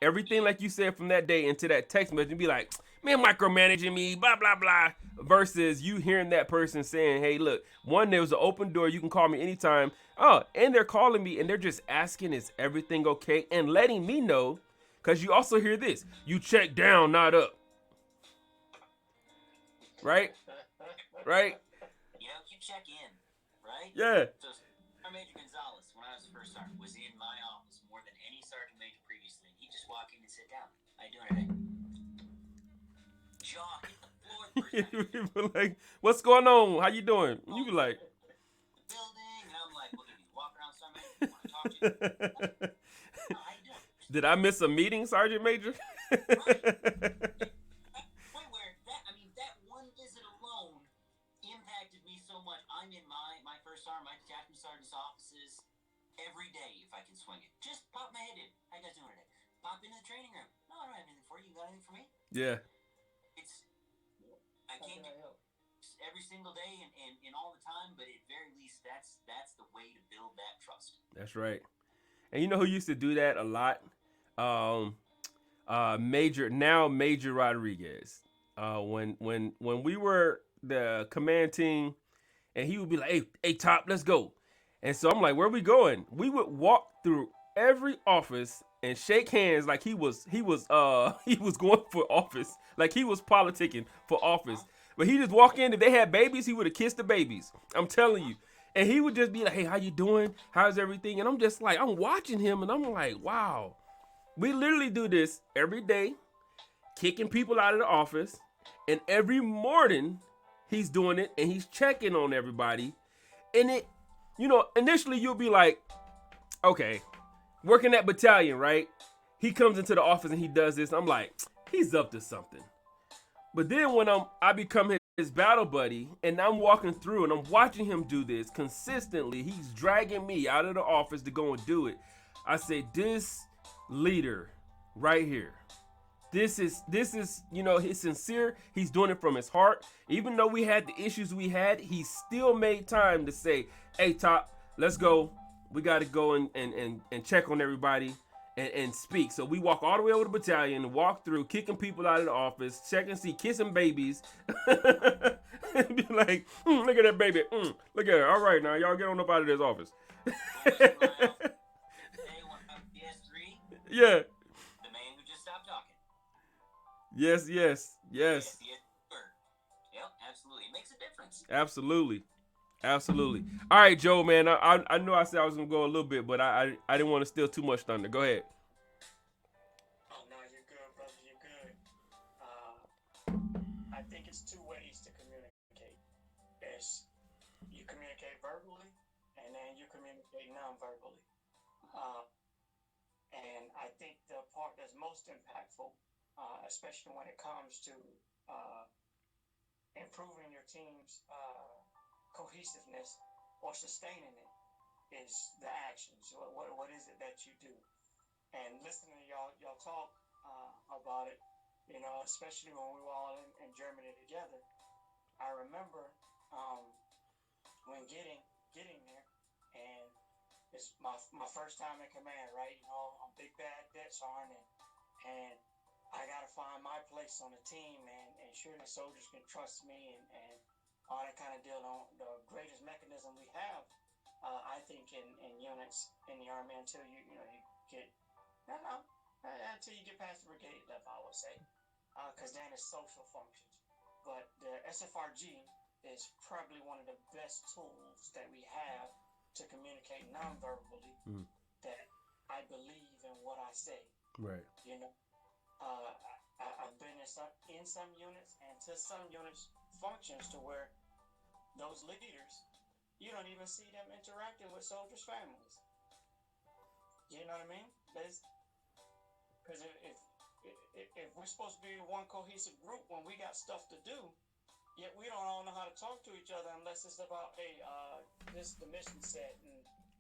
[SPEAKER 2] everything like you said from that day into that text message and be like, man, micromanaging me, blah, blah, blah. Versus you hearing that person saying, hey, look, one, there was an open door. You can call me anytime. Oh, and they're calling me and they're just asking, is everything okay? And letting me know, because you also hear this. You check down, not up. Right? Right?
[SPEAKER 3] You know, you check in, right?
[SPEAKER 2] Yeah.
[SPEAKER 3] So Sergeant Major Gonzalez, when I was a first sergeant, was in my office more than any sergeant major previously. He'd just walk in and sit down. How you doing today? Jaw hit the floor the first time.
[SPEAKER 2] People like, what's going on? How you doing? You be like,
[SPEAKER 3] building, and I'm like, look at you, walk around, Sergeant Major. Want to talk to you? How you doing?
[SPEAKER 2] did I miss a meeting, Sergeant Major?
[SPEAKER 3] Point where that one visit alone impacted me so much. I'm in my first sergeant, my detachment sergeant's offices every day if I can swing it. Just pop my head in. How you guys doing today? Pop into the training room. No, I don't have anything for you. You got anything for me?
[SPEAKER 2] Yeah.
[SPEAKER 3] I can't get every single day and all the time, but at very least that's the way to build that trust.
[SPEAKER 2] That's right. And you know who used to do that a lot? Major Rodriguez. When we were the command team, and he would be like, hey, Top, let's go. And so I'm like, where are we going? We would walk through every office and shake hands like he was going for office, like he was politicking for office. But he just walk in. If they had babies, he would have kissed the babies. I'm telling you. And he would just be like, hey, how you doing? How's everything? And I'm just like, I'm watching him and I'm like, wow. We literally do this every day, kicking people out of the office. And every morning he's doing it and he's checking on everybody. And it, initially you'll be like, okay, working that battalion, right? He comes into the office and he does this. I'm like, he's up to something. But then when I become his battle buddy and I'm walking through and I'm watching him do this consistently, he's dragging me out of the office to go and do it. I say, this leader right here, this is, he's sincere. He's doing it from his heart. Even though we had the issues we had, he still made time to say, hey, Top, let's go. We got to go and check on everybody and speak. So we walk all the way over the battalion and walk through, kicking people out of the office, check and see, kissing babies. And be like, look at that baby. Look at her. All right, now y'all get on up out of this office. Yeah.
[SPEAKER 3] The man who just stopped talking.
[SPEAKER 2] Yes.
[SPEAKER 3] Yep, absolutely. It makes a difference.
[SPEAKER 2] Absolutely. All right, Joe, man. I know I said I was gonna go a little bit, but I didn't want to steal too much thunder. Go ahead.
[SPEAKER 4] Oh no, you're good, brother. You're good. I think it's two ways to communicate. There's you communicate verbally, and then you communicate non-verbally. And I think the part that's most impactful, especially when it comes to improving your team's cohesiveness or sustaining it, is the actions. What is it that you do? And listening to y'all talk about it, especially when we were all in Germany together. I remember when getting there, and it's my first time in command, right? I'm big bad det sergeant, and I gotta find my place on the team, and sure the soldiers can trust me, and all that kind of deal. The greatest mechanism we have, I think, in units in the Army until you get until you get past the brigade level, I would say, because then it's social functions. But the SFRG is probably one of the best tools that we have to communicate non-verbally, that I believe in what I say.
[SPEAKER 2] Right.
[SPEAKER 4] I've been in some units, and to some units functions to where those leaders, you don't even see them interacting with soldiers' families. You know what I mean? Because if we're supposed to be one cohesive group when we got stuff to do, yet we don't all know how to talk to each other unless it's about, hey, this is the mission set,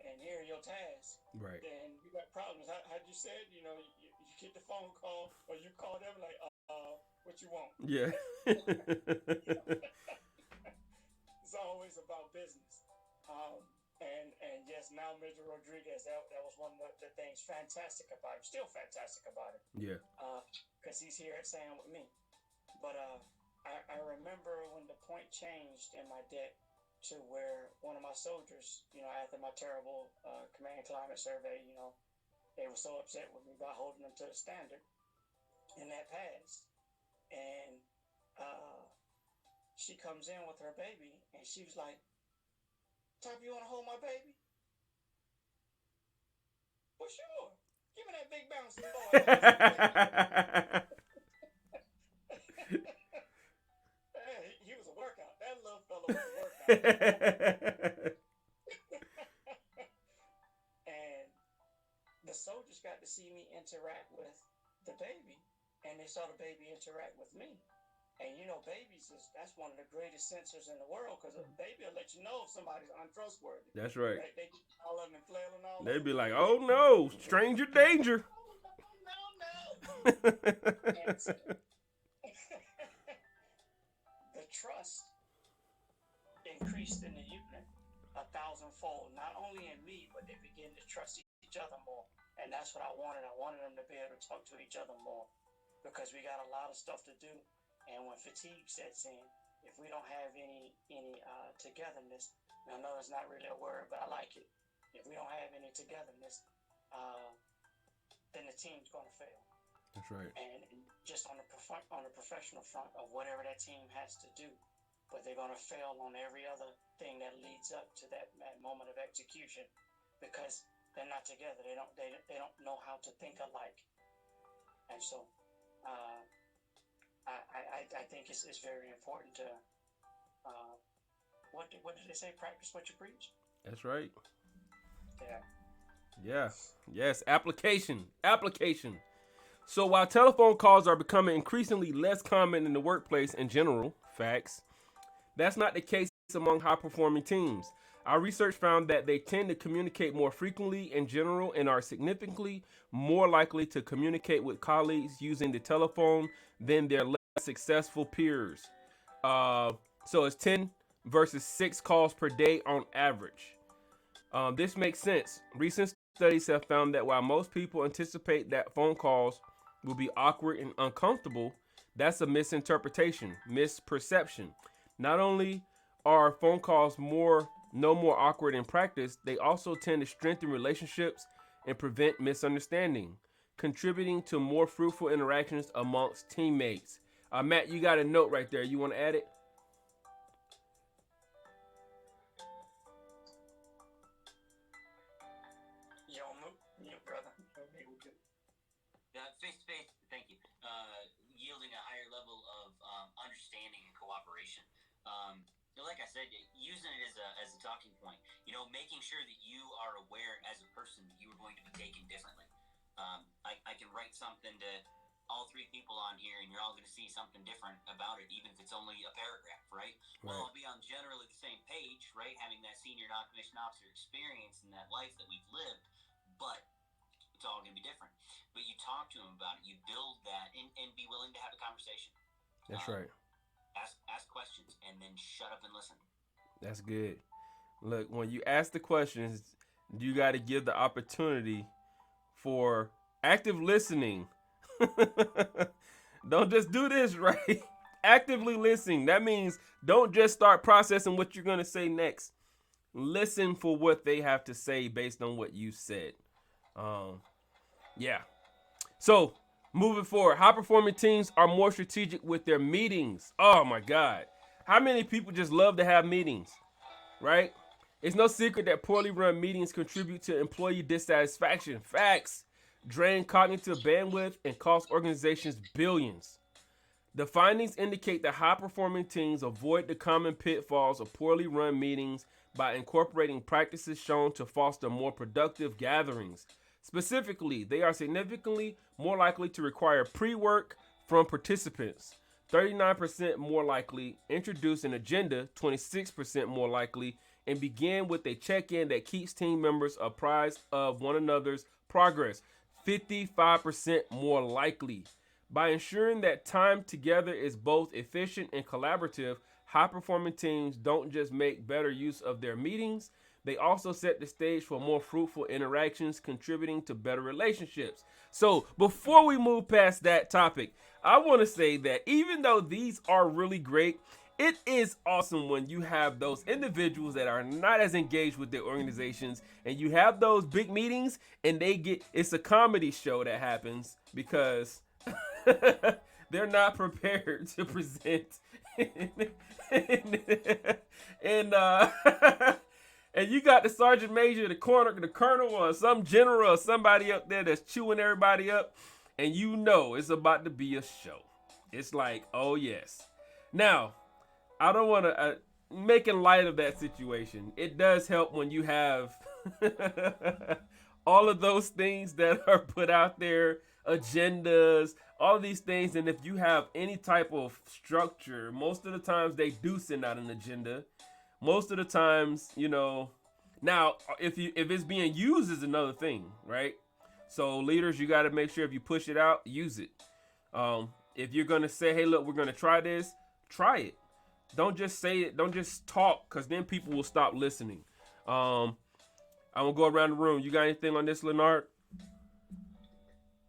[SPEAKER 4] and here are your tasks.
[SPEAKER 2] Right.
[SPEAKER 4] Then you got problems. How you said, you get the phone call, or you call them like, what you want?
[SPEAKER 2] Yeah.
[SPEAKER 4] It's always about business. And yes, now Mr. Rodriguez, that was one of the things fantastic about him. Still fantastic about him.
[SPEAKER 2] Yeah.
[SPEAKER 4] Because he's here at Sam with me. But I remember when the point changed in my deck to where one of my soldiers, after my terrible command climate survey, they were so upset with me about holding them to the standard, and that passed. And she comes in with her baby, and she was like, "Top, you want to hold my baby?" Well, sure. Give me that big bouncing ball. He was a workout. That little fella was a workout. And the soldiers got to see me interact with the baby, and they saw the baby interact with me. And babies that's one of the greatest sensors in the world, because a baby will let you know if somebody's untrustworthy.
[SPEAKER 2] That's right.
[SPEAKER 4] They all of them and flail and all.
[SPEAKER 2] They'd be like, "Oh no, stranger danger."
[SPEAKER 4] No. The trust increased in the unit 1,000-fold, not only in me, but they begin to trust each other more. And that's what I wanted. I wanted them to be able to talk to each other more, because we got a lot of stuff to do. And when fatigue sets in, if we don't have any togetherness, I know it's not really a word, but I like it. If we don't have any togetherness, then the team's going to fail.
[SPEAKER 2] That's right.
[SPEAKER 4] And just on the professional front of whatever that team has to do, but they're going to fail on every other thing that leads up to that moment of execution, because they're not together. They don't know how to think alike. And so, I think it's very important to what did they say? Practice what you preach.
[SPEAKER 2] That's right.
[SPEAKER 4] Yeah.
[SPEAKER 2] Yeah. Yes. Application. So while telephone calls are becoming increasingly less common in the workplace in general, facts, that's not the case among high-performing teams. Our research found that they tend to communicate more frequently in general and are significantly more likely to communicate with colleagues using the telephone than their less successful peers. So it's 10 versus 6 calls per day on average. This makes sense. Recent studies have found that while most people anticipate that phone calls will be awkward and uncomfortable, that's a misperception. Not only are phone calls no more awkward in practice, they also tend to strengthen relationships and prevent misunderstanding, contributing to more fruitful interactions amongst teammates. Matt, you got a note right there. You want to add it?
[SPEAKER 3] Face-to-face, thank you. Yielding a higher level of understanding and cooperation. Like I said, using it as a talking point. Making sure that you are aware as a person that you are going to be taken differently. I can write something to all 3 people on here, and you're all going to see something different about it, even if it's only a paragraph, right? Well, I'll be on generally the same page, right? Having that senior non-commissioned officer experience and that life that we've lived, but it's all going to be different. But you talk to them about it, you build that, and be willing to have a conversation.
[SPEAKER 2] That's right.
[SPEAKER 3] Ask questions, and then shut up and listen.
[SPEAKER 2] That's good. Look, when you ask the questions, you got to give the opportunity for active listening. Don't just do this, right? Actively listening. That means don't just start processing what you're going to say next. Listen for what they have to say based on what you said. Yeah. So, moving forward, high-performing teams are more strategic with their meetings. Oh, my God. How many people just love to have meetings, right? It's no secret that poorly run meetings contribute to employee dissatisfaction. Facts. Drain cognitive bandwidth and cost organizations billions. The findings indicate that high-performing teams avoid the common pitfalls of poorly run meetings by incorporating practices shown to foster more productive gatherings. Specifically, they are significantly more likely to require pre-work from participants, 39% more likely, introduce an agenda, 26% more likely, and begin with a check-in that keeps team members apprised of one another's progress, 55% more likely. By ensuring that time together is both efficient and collaborative, high-performing teams don't just make better use of their meetings, They also set the stage for more fruitful interactions, contributing to better relationships. So, before we move past that topic, I want to say that even though these are really great, it is awesome when you have those individuals that are not as engaged with their organizations and you have those big meetings and it's a comedy show that happens because they're not prepared to present and and you got the sergeant major, the colonel, or some general or somebody up there that's chewing everybody up, and you know it's about to be a show. It's like, oh yes. Now, I don't want to making light of that situation. It does help when you have all of those things that are put out there, agendas, all of these things, and if you have any type of structure, most of the times they do send out an agenda. Most of the times, now if it's being used is another thing, right? So leaders, you got to make sure if you push it out, use it. If you're gonna say, hey, look, we're gonna try this, try it. Don't just say it. Don't just talk, because then people will stop listening. I'm gonna go around the room. You got anything on this, Leonard?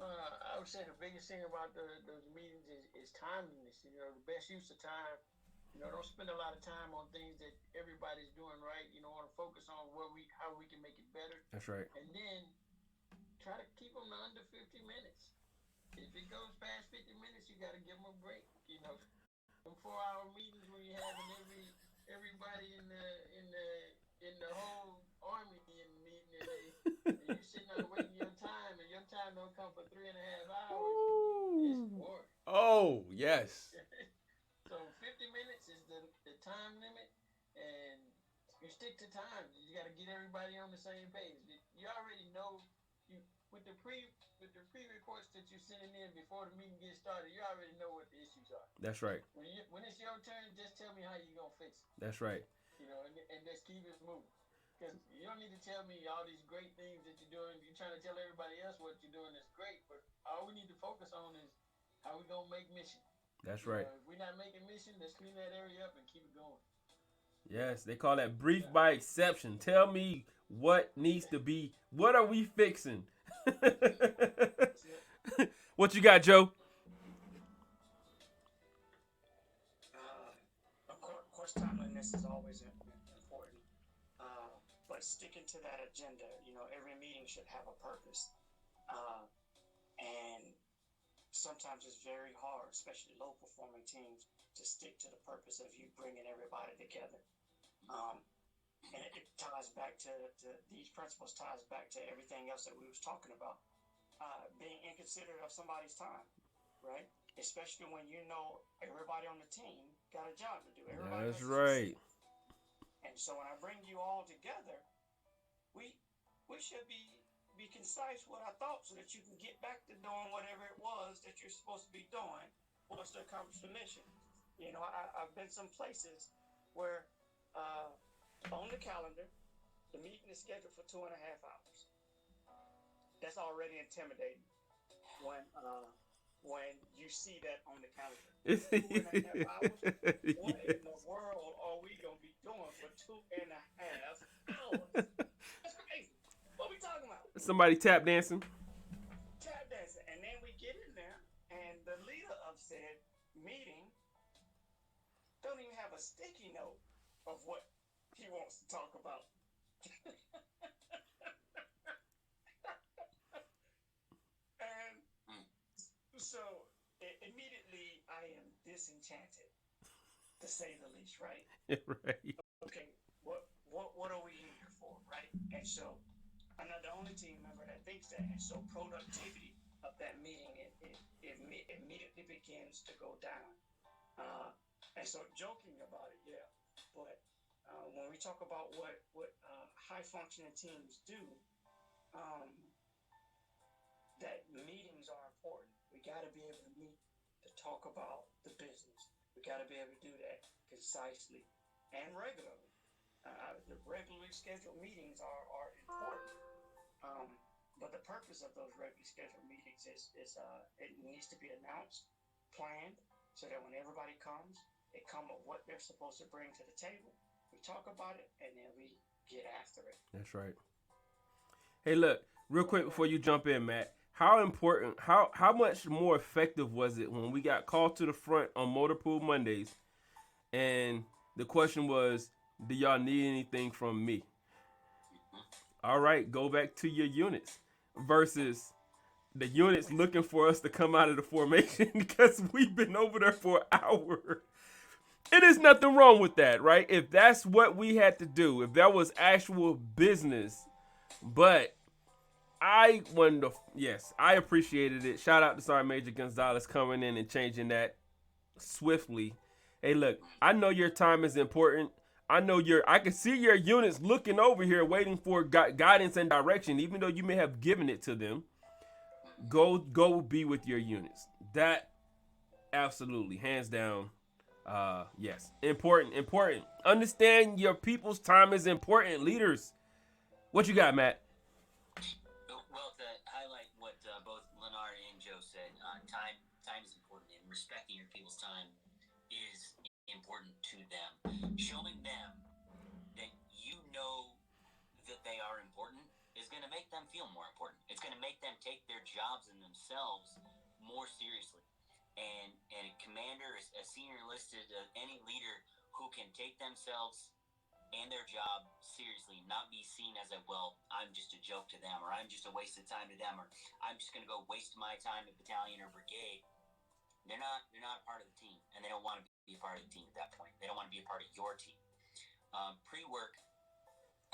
[SPEAKER 1] I would say the biggest thing about those meetings is timeliness. The best use of time. Don't spend a lot of time on things that everybody's doing right. Want to focus on how we can make it better.
[SPEAKER 2] That's right.
[SPEAKER 1] And then try to keep them under 50 minutes. If it goes past 50 minutes, you got to give them a break. Them 4-hour meetings where you're having everybody in the whole army in the meeting, and you sitting there waiting your time, and your time don't come for 3.5 hours. Ooh. It's boring.
[SPEAKER 2] Oh yes.
[SPEAKER 1] So 50 minutes is the time limit, and you stick to time. You got to get everybody on the same page. You already know with the pre-reports that you're sending in before the meeting gets started. You already know what the issues are.
[SPEAKER 2] That's right.
[SPEAKER 1] When it's your turn, just tell me how you're gonna fix it.
[SPEAKER 2] That's right.
[SPEAKER 1] And just keep it moving. Because you don't need to tell me all these great things that you're doing. You're trying to tell everybody else what you're doing is great, but all we need to focus on is how we gonna make mission.
[SPEAKER 2] That's right.
[SPEAKER 1] If we're not making mission, let's clean that area up and keep it going.
[SPEAKER 2] Yes, they call that brief by exception. Tell me what needs to be. What are we fixing? What you got, Joe?
[SPEAKER 4] Of course, timeliness is always important. But sticking to that agenda, every meeting should have a purpose. And sometimes it's very hard, especially low-performing teams, to stick to the purpose of you bringing everybody together. And it ties back to these principles, ties back to everything else that we was talking about. Being inconsiderate of somebody's time, right? Especially when everybody on the team got a job to do.
[SPEAKER 2] That's right.
[SPEAKER 4] And so when I bring you all together, we should be concise with our thoughts so that you can get back to doing whatever it was that you're supposed to be doing once to accomplish the mission. I've been some places where on the calendar, the meeting is scheduled for 2.5 hours. That's already intimidating when you see that on the calendar. 2.5 hours? What in the world are we going to be doing for 2.5 hours? That's crazy. What are we talking about?
[SPEAKER 2] Somebody tap dancing.
[SPEAKER 4] Tap dancing. And then we get in there, and the leader of said meeting don't even have a sticky note of what he wants to talk about. And so immediately I am disenchanted, to say the least, right?
[SPEAKER 2] Right.
[SPEAKER 4] Okay, what are we here for, right? And so I'm not the only team member that thinks that. And so productivity of that meeting it immediately begins to go down. And so joking about it, yeah. But when we talk about what high functioning teams do, that meetings are important. We got to be able to meet to talk about the business. We got to be able to do that concisely and regularly. The regularly scheduled meetings are important. But the purpose of those regularly scheduled meetings is it needs to be announced, planned, so that when everybody comes, they come with what they're supposed to bring to the table. We talk about it, and then we get after it.
[SPEAKER 2] That's right. Hey, look, real quick before you jump in, Matt. How much more effective was it when we got called to the front on Motor Pool Mondays, and the question was, do y'all need anything from me? All right, go back to your units. Versus the units looking for us to come out of the formation because we've been over there for an hour. It is nothing wrong with that, right? If that's what we had to do, if that was actual business, but I appreciated it. Shout out to Sergeant Major Gonzalez coming in and changing that swiftly. Hey, look, I know your time is important. I can see your units looking over here waiting for guidance and direction, even though you may have given it to them. Go be with your units. That absolutely, hands down, yes, important. Understand your people's time is important, leaders. What you got, Matt?
[SPEAKER 3] Well, to highlight what both Leonard and Joe said, time is important, and respecting your people's time is important to them. Showing them that you know that they are important is going to make them feel more important. It's going to make them take their jobs and themselves more seriously. And a commander, a senior enlisted, any leader who can take themselves and their job seriously, not be seen as I'm just a joke to them, or I'm just a waste of time to them, or I'm just going to go waste my time at battalion or brigade. They're not a part of the team, and they don't want to be a part of the team at that point. They don't want to be a part of your team. Pre-work,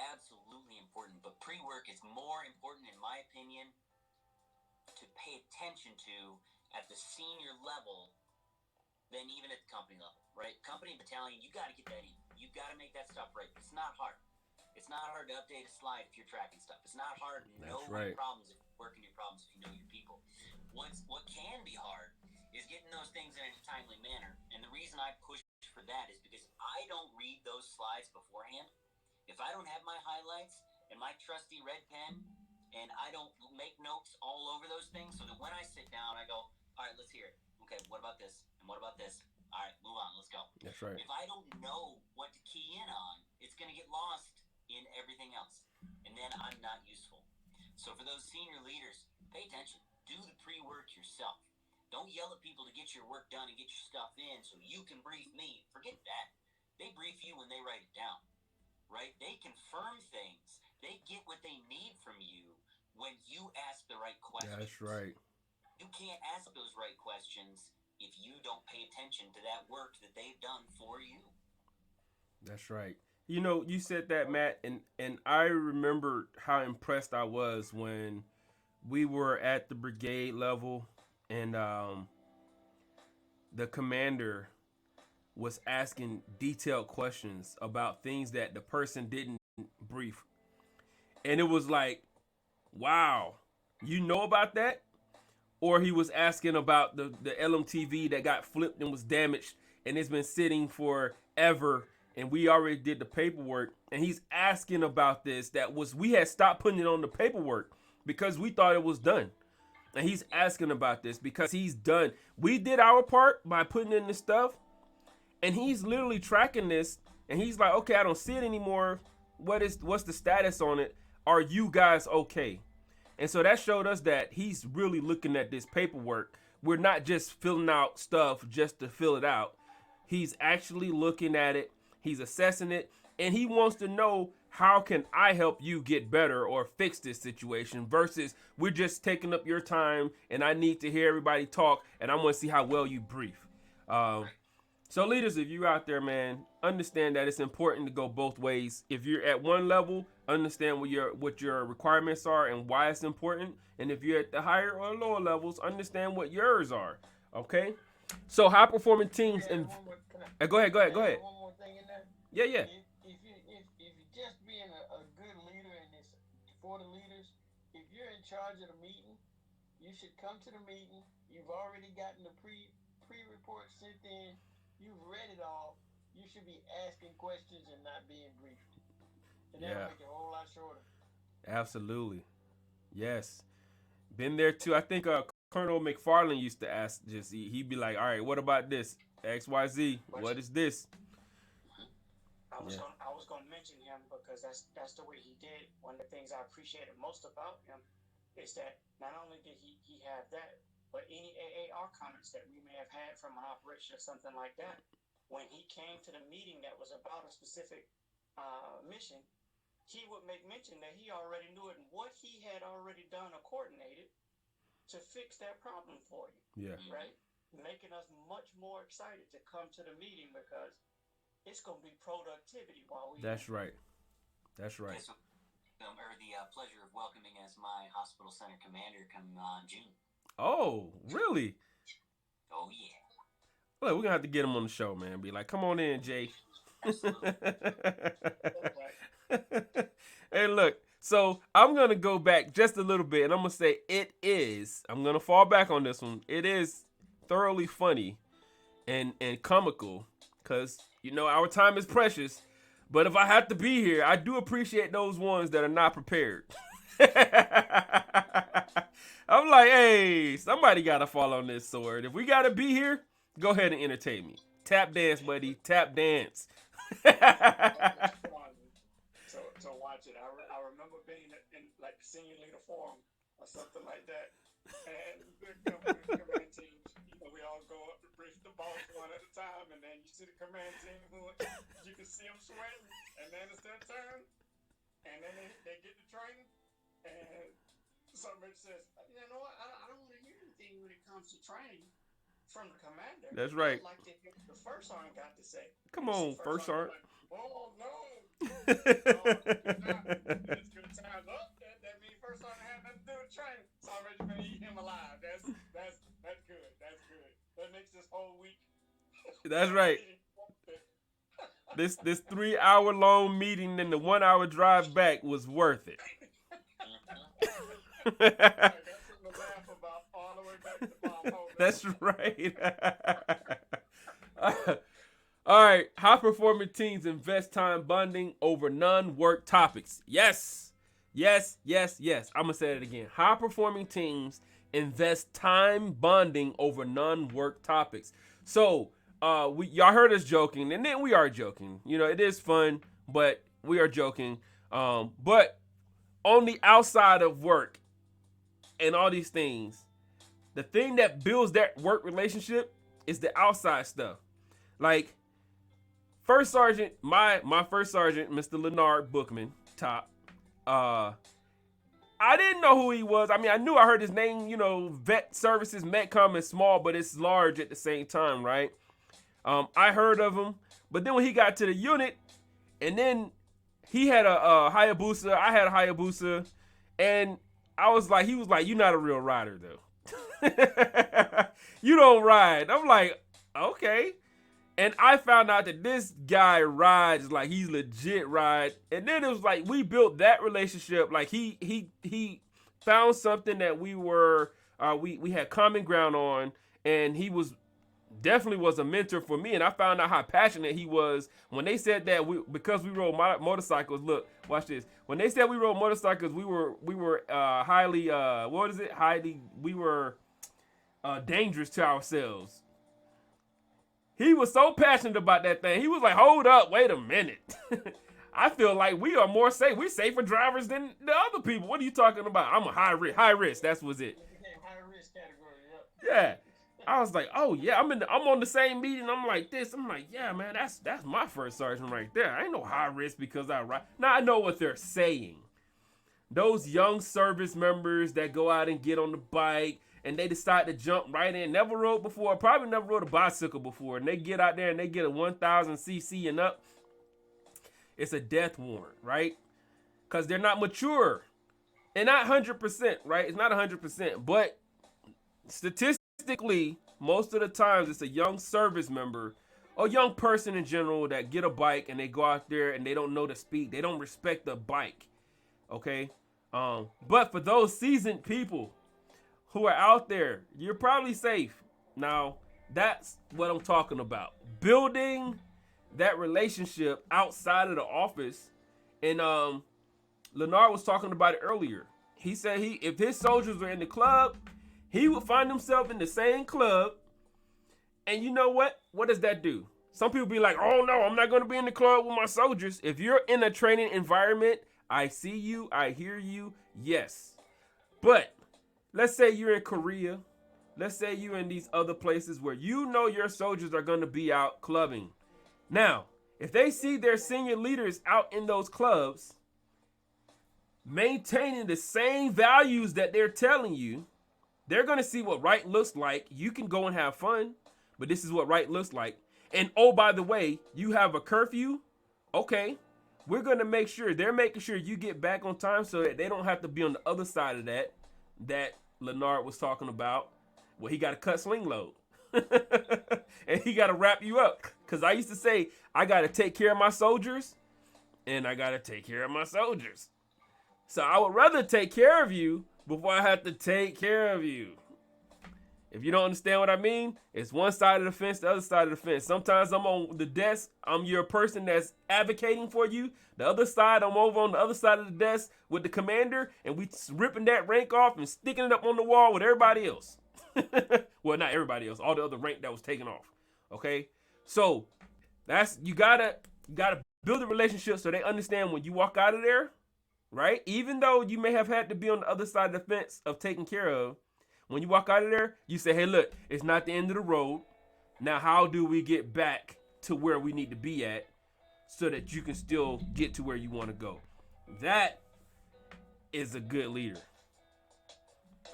[SPEAKER 3] absolutely important, but pre-work is more important, in my opinion, to pay attention to at the senior level than even at the company level, right? Company and battalion, you got to get that in. You got to make that stuff right. It's not hard. It's not hard to update a slide if you're tracking stuff. It's not hard to know your problems if you're working your problems if you know your people. What can be hard is getting those things in a timely manner. And the reason I push for that is because I don't read those slides beforehand. If I don't have my highlights and my trusty red pen, and I don't make notes all over those things, so that when I sit down, I go, all right, let's hear it. Okay, what about this? And what about this? All right, move on. Let's go.
[SPEAKER 2] That's right.
[SPEAKER 3] If I don't know what to key in on, it's going to get lost in everything else. And then I'm not useful. So for those senior leaders, pay attention. Do the pre-work yourself. Don't yell at people to get your work done and get your stuff in so you can brief me. Forget that. They brief you when they write it down, right? They confirm things. They get what they need from you when you ask the right questions.
[SPEAKER 2] That's right.
[SPEAKER 3] You can't ask those right questions if you don't pay attention to that work that they've done for you.
[SPEAKER 2] That's right. You know, you said that, Matt, and I remember how impressed I was when we were at the brigade level and the commander was asking detailed questions about things that the person didn't brief. And it was like, wow, you know about that? Or he was asking about the LMTV that got flipped and was damaged and it's been sitting forever and we already did the paperwork. And he's asking about this we had stopped putting it on the paperwork because we thought it was done. And he's asking about this because he's done. We did our part by putting in the stuff and he's literally tracking this and he's like, okay, I don't see it anymore. What's the status on it? Are you guys okay? And so that showed us that he's really looking at this paperwork. We're not just filling out stuff just to fill it out. He's actually looking at it. He's assessing it. And he wants to know, how can I help you get better or fix this situation versus we're just taking up your time and I need to hear everybody talk and I want to see how well you brief. So leaders, if you're out there, man, understand that it's important to go both ways. If you're at one level, understand what your requirements are and why it's important. And if you're at the higher or lower levels, understand what yours are. Okay? So high performing teams and go ahead.
[SPEAKER 1] One more thing in there.
[SPEAKER 2] Yeah.
[SPEAKER 1] If you just being a good leader and it's for the leaders, if you're in charge of the meeting, you should come to the meeting. You've already gotten the pre-report sent in. You've read it all. You should be asking questions and not being briefed. And that'll make it a whole lot shorter.
[SPEAKER 2] Absolutely. Yes. Been there too. I think Colonel McFarland used to ask, he'd be like, all right, what about this? XYZ, what is this? Yeah.
[SPEAKER 4] I was gonna mention him because that's the way he did. One of the things I appreciated most about him is that not only did he have that, but any AAR comments that we may have had from an operation or something like that, when he came to the meeting that was about a specific mission, he would make mention that he already knew it and what he had already done or coordinated to fix that problem for you.
[SPEAKER 2] Yeah.
[SPEAKER 4] Right? Making us much more excited to come to the meeting because it's going to be productivity while we.
[SPEAKER 2] That's right. That's right.
[SPEAKER 3] Yes, or the pleasure of welcoming as my hospital center commander come June.
[SPEAKER 2] Oh, really?
[SPEAKER 3] Oh yeah.
[SPEAKER 2] Look, we're gonna have to get him on the show, man. Be like, come on in, Jay. Hey, look. So I'm gonna go back just a little bit, and I'm gonna say I'm gonna fall back on this one. It is thoroughly funny and comical, cause our time is precious. But if I have to be here, I do appreciate those ones that are not prepared. I'm like, hey, somebody gotta fall on this sword. If we gotta be here, go ahead and entertain me. Tap dance, buddy. Tap dance.
[SPEAKER 4] So watch it. I remember being in like the senior leader forum or something like that, and the command teams, we all go up to brief the boss one at a time, and then you see the command team who you can see them sweating, and then it's their turn, and then they get the training, and somebody says, you know what, I don't want to hear anything when it comes to training from the commander.
[SPEAKER 2] That's right.
[SPEAKER 4] I'd like to hear what the first sergeant got to say.
[SPEAKER 2] Come on, first sergeant.
[SPEAKER 4] Like, oh no. It's good times up. That means first sergeant had nothing to do with training. So I'm ready to eat him alive. That's good. That's good. That makes this whole week.
[SPEAKER 2] That's right. This 3-hour long meeting and the 1 hour drive back was worth it. That's right. All right. High performing teams invest time bonding over non-work topics. Yes. Yes. Yes. Yes. I'm going to say it again. High performing teams invest time bonding over non-work topics. So, y'all heard us joking, and then we are joking. It is fun, but we are joking. But on the outside of work and all these things, the thing that builds that work relationship is the outside stuff. Like, first sergeant, my first sergeant, Mr. Leonard Bookman, top. I didn't know who he was. I mean, I heard his name, vet services, Metcom is small, but it's large at the same time, right? I heard of him, but then when he got to the unit, and then he had a Hayabusa, I had a Hayabusa, and he was like, you're not a real rider, though. You don't ride. I'm like, okay. And I found out that this guy rides like he's legit ride. And then it was like we built that relationship. Like he found something that we had common ground on, and he was definitely was a mentor for me. And I found out how passionate he was when they said that because we rode motorcycles. Look, watch this. When they said we rode motorcycles, we were highly dangerous to ourselves. He was so passionate about that thing. He was like, hold up, wait a minute. I feel like we are more safe. We're safer drivers than the other people. What are you talking about? I'm a high risk. That was it.
[SPEAKER 1] High risk category,
[SPEAKER 2] yeah. I was like, oh yeah, I'm on the same meeting. I'm like this. I'm like, yeah, man, that's my first sergeant right there. I ain't no high risk because I ride. Now I know what they're saying. Those young service members that go out and get on the bike and they decide to jump right in. Never rode before, probably never rode a bicycle before. And they get out there and they get a 1,000 cc and up. It's a death warrant, right? Because they're not mature. And not 100%, right? It's not 100%. But statistically, most of the times it's a young service member or young person in general that get a bike and they go out there and they don't know the speed. They don't respect the bike, okay? But for those seasoned people who are out there, you're probably safe. Now, that's what I'm talking about. Building that relationship outside of the office. And Leonard was talking about it earlier. He said if his soldiers were in the club, he would find himself in the same club. And you know what? What does that do? Some people be like, oh no, I'm not going to be in the club with my soldiers. If you're in a training environment, I see you, I hear you, yes. But let's say you're in Korea. Let's say you're in these other places where you know your soldiers are going to be out clubbing. Now, if they see their senior leaders out in those clubs, maintaining the same values that they're telling you, they're going to see what right looks like. You can go and have fun, but this is what right looks like. And oh, by the way, you have a curfew. Okay, we're going to make sure, they're making sure you get back on time so that they don't have to be on the other side of that Leonard was talking about. Well, he got to cut sling load. And he got to wrap you up. Because I used to say, I got to take care of my soldiers, and I got to take care of my soldiers. So I would rather take care of you before I have to take care of you. If you don't understand what I mean, it's one side of the fence, the other side of the fence. Sometimes I'm on the desk. I'm your person that's advocating for you. The other side, I'm over on the other side of the desk with the commander, and we ripping that rank off and sticking it up on the wall with everybody else. Well, not everybody else, all the other rank that was taken off. Okay? So that's you gotta build a relationship so they understand when you walk out of there, right? Even though you may have had to be on the other side of the fence of taking care of, when you walk out of there, you say, hey, look, it's not the end of the road. Now, how do we get back to where we need to be at so that you can still get to where you want to go? That is a good leader.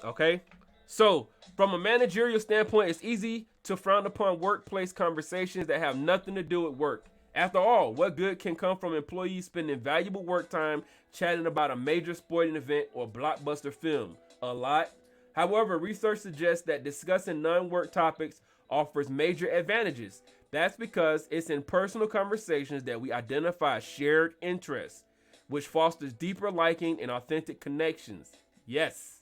[SPEAKER 2] Okay? So, from a managerial standpoint, it's easy to frown upon workplace conversations that have nothing to do with work. After all, what good can come from employees spending valuable work time chatting about a major sporting event or blockbuster film? A lot. However, research suggests that discussing non-work topics offers major advantages. That's because it's in personal conversations that we identify shared interests, which fosters deeper liking and authentic connections. Yes.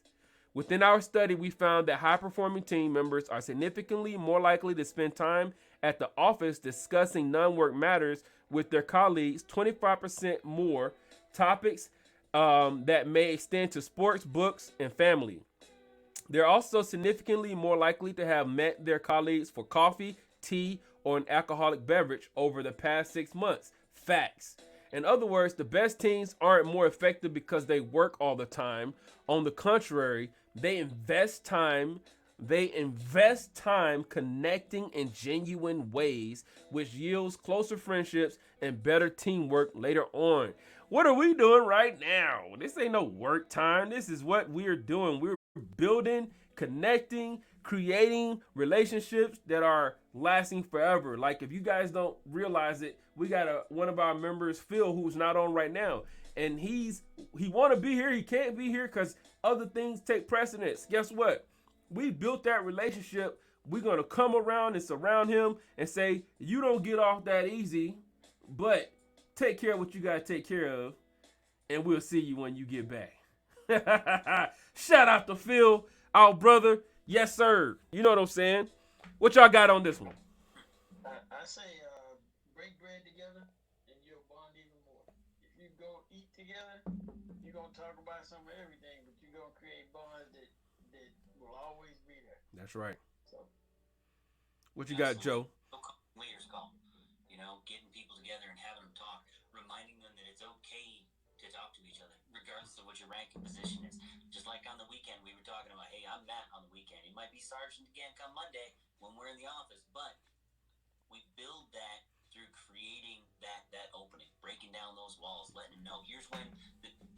[SPEAKER 2] Within our study, we found that high-performing team members are significantly more likely to spend time at the office discussing non-work matters with their colleagues, 25% more topics that may extend to sports, books, and family. They're also significantly more likely to have met their colleagues for coffee, tea, or an alcoholic beverage over the past 6 months. Facts. In other words, the best teams aren't more effective because they work all the time. On the contrary, they invest time connecting in genuine ways, which yields closer friendships and better teamwork later on. What are we doing right now? This ain't no work time. This is what we're doing. We're building, connecting, creating relationships that are lasting forever. Like, if you guys don't realize it, we got one of our members, Phil, who's not on right now, and he want to be here. He can't be here because other things take precedence. Guess what? We built that relationship. We're going to come around and surround him and say, you don't get off that easy, but take care of what you got to take care of, and we'll see you when you get back. Shout out to Phil, our brother. Yes, sir. You know what I'm saying? What y'all got on this one?
[SPEAKER 1] I say break bread together and you'll bond even more. If you go eat together, you're going to talk about some of everything, but you're going to create bonds that will always be there.
[SPEAKER 2] That's right.
[SPEAKER 1] So,
[SPEAKER 2] what you got, Joe?
[SPEAKER 3] Leaders call. Getting people together and having them talk, reminding them that it's okay to talk to each other, regardless of what your rank and position is. Just like on the weekend, we were talking about, hey, I'm Matt on the weekend. He might be sergeant again come Monday when we're in the office, but we build that through creating that opening, breaking down those walls, letting them know here's when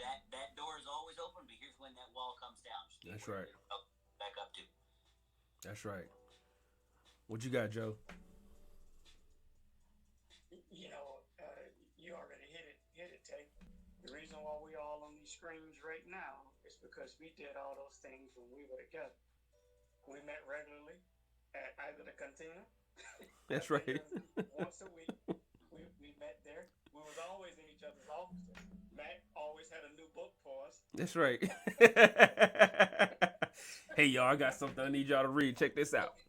[SPEAKER 3] that door is always open, but here's when that wall comes down.
[SPEAKER 2] That's right.
[SPEAKER 3] Back up to.
[SPEAKER 2] That's right. What you got, Joe?
[SPEAKER 4] You already hit it, Tay. The reason why we all on these screens right now is because we did all those things when we were together. We met regularly at either the cantina.
[SPEAKER 2] That's right.
[SPEAKER 4] Once a week, we met there. We was always in each other's offices. Matt always had a new book for us.
[SPEAKER 2] That's right. Hey, y'all, I got something I need y'all to read. Check this out.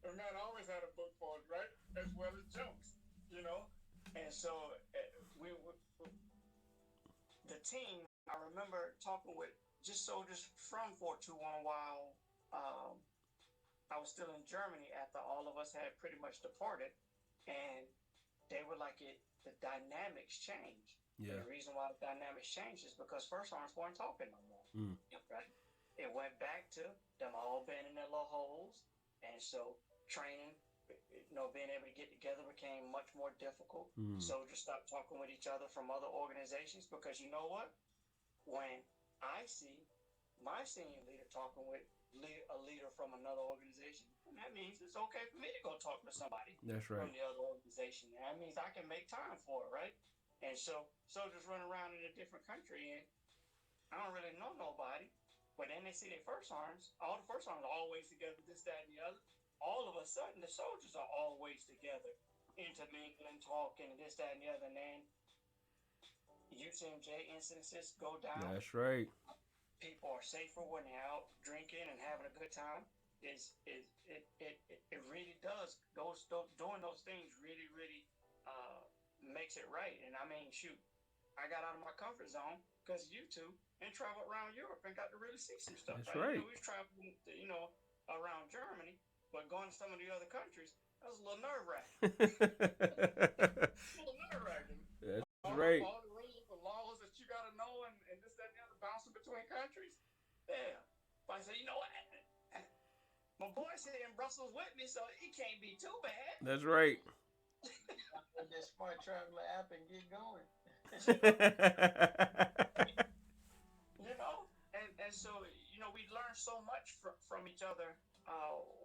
[SPEAKER 4] Matt always had a book for us, right? As well as jokes, And so the team, I remember talking with just soldiers from 421 while I was was still in Germany after all of us had pretty much departed, and they were like the dynamics changed.
[SPEAKER 2] Yeah.
[SPEAKER 4] And the reason why the dynamics changed is because first arms weren't talking no more.
[SPEAKER 2] Mm.
[SPEAKER 4] Right? It went back to them all being in their little holes, and so training, being able to get together became much more difficult.
[SPEAKER 2] Mm.
[SPEAKER 4] Soldiers stopped talking with each other from other organizations because you know what? When I see my senior leader talking with a leader from another organization, and that means it's okay for me to go talk to somebody
[SPEAKER 2] That's right.
[SPEAKER 4] from the other organization. That means I can make time for it, right? And so soldiers run around in a different country, and I don't really know nobody, but then they see their first arms. All the first arms are always together, this, that, and the other. All of a sudden, the soldiers are always together, intermingling, talking, and this, that, and the other. And then UCMJ incidences go down.
[SPEAKER 2] That's right.
[SPEAKER 4] People are safer when they're out drinking and having a good time. It really does. Doing those things really, really makes it right. And I mean, shoot, I got out of my comfort zone because of you two and traveled around Europe and got to really see some stuff.
[SPEAKER 2] That's right.
[SPEAKER 4] We was traveling, around Germany, but going to some of the other countries, that was a little nerve-wracking.
[SPEAKER 2] That's right.
[SPEAKER 4] All the rules, the laws that you got to know and this, that, and the other, bouncing between countries. Yeah. But I said, you know what? My boy's here in Brussels with me, so it can't be too bad.
[SPEAKER 2] That's right.
[SPEAKER 1] Put that Smart Traveler app and get going.
[SPEAKER 4] And so, we learn so much from each other.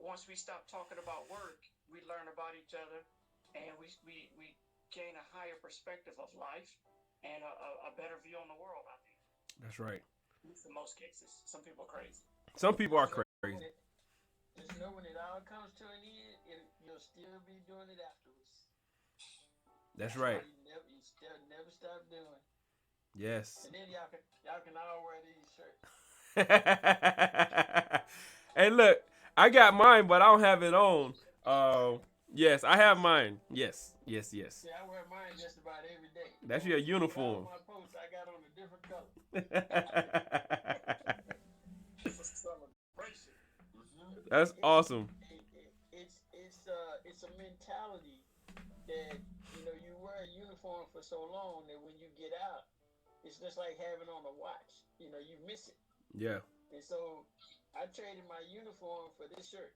[SPEAKER 4] Once we stop talking about work, we learn about each other, and we gain a higher perspective of life and a better view on the world, I think.
[SPEAKER 2] That's right.
[SPEAKER 4] In most cases. Some people are crazy.
[SPEAKER 2] Some people are crazy.
[SPEAKER 1] Just know when it all comes to an end, you'll still be doing it afterwards.
[SPEAKER 2] That's right.
[SPEAKER 1] You still never stop doing.
[SPEAKER 2] Yes.
[SPEAKER 1] And then y'all can all wear these shirts.
[SPEAKER 2] Hey, look, I got mine, but I don't have it on. Yes, I have mine. Yes.
[SPEAKER 1] Yeah, I wear mine just about every day.
[SPEAKER 2] That's your uniform.
[SPEAKER 1] My post, I got on a different color.
[SPEAKER 2] That's awesome.
[SPEAKER 1] It's a mentality that you wear a uniform for so long that when you get out, it's just like having on a watch. You miss it.
[SPEAKER 2] Yeah.
[SPEAKER 1] And so I traded my uniform for this shirt,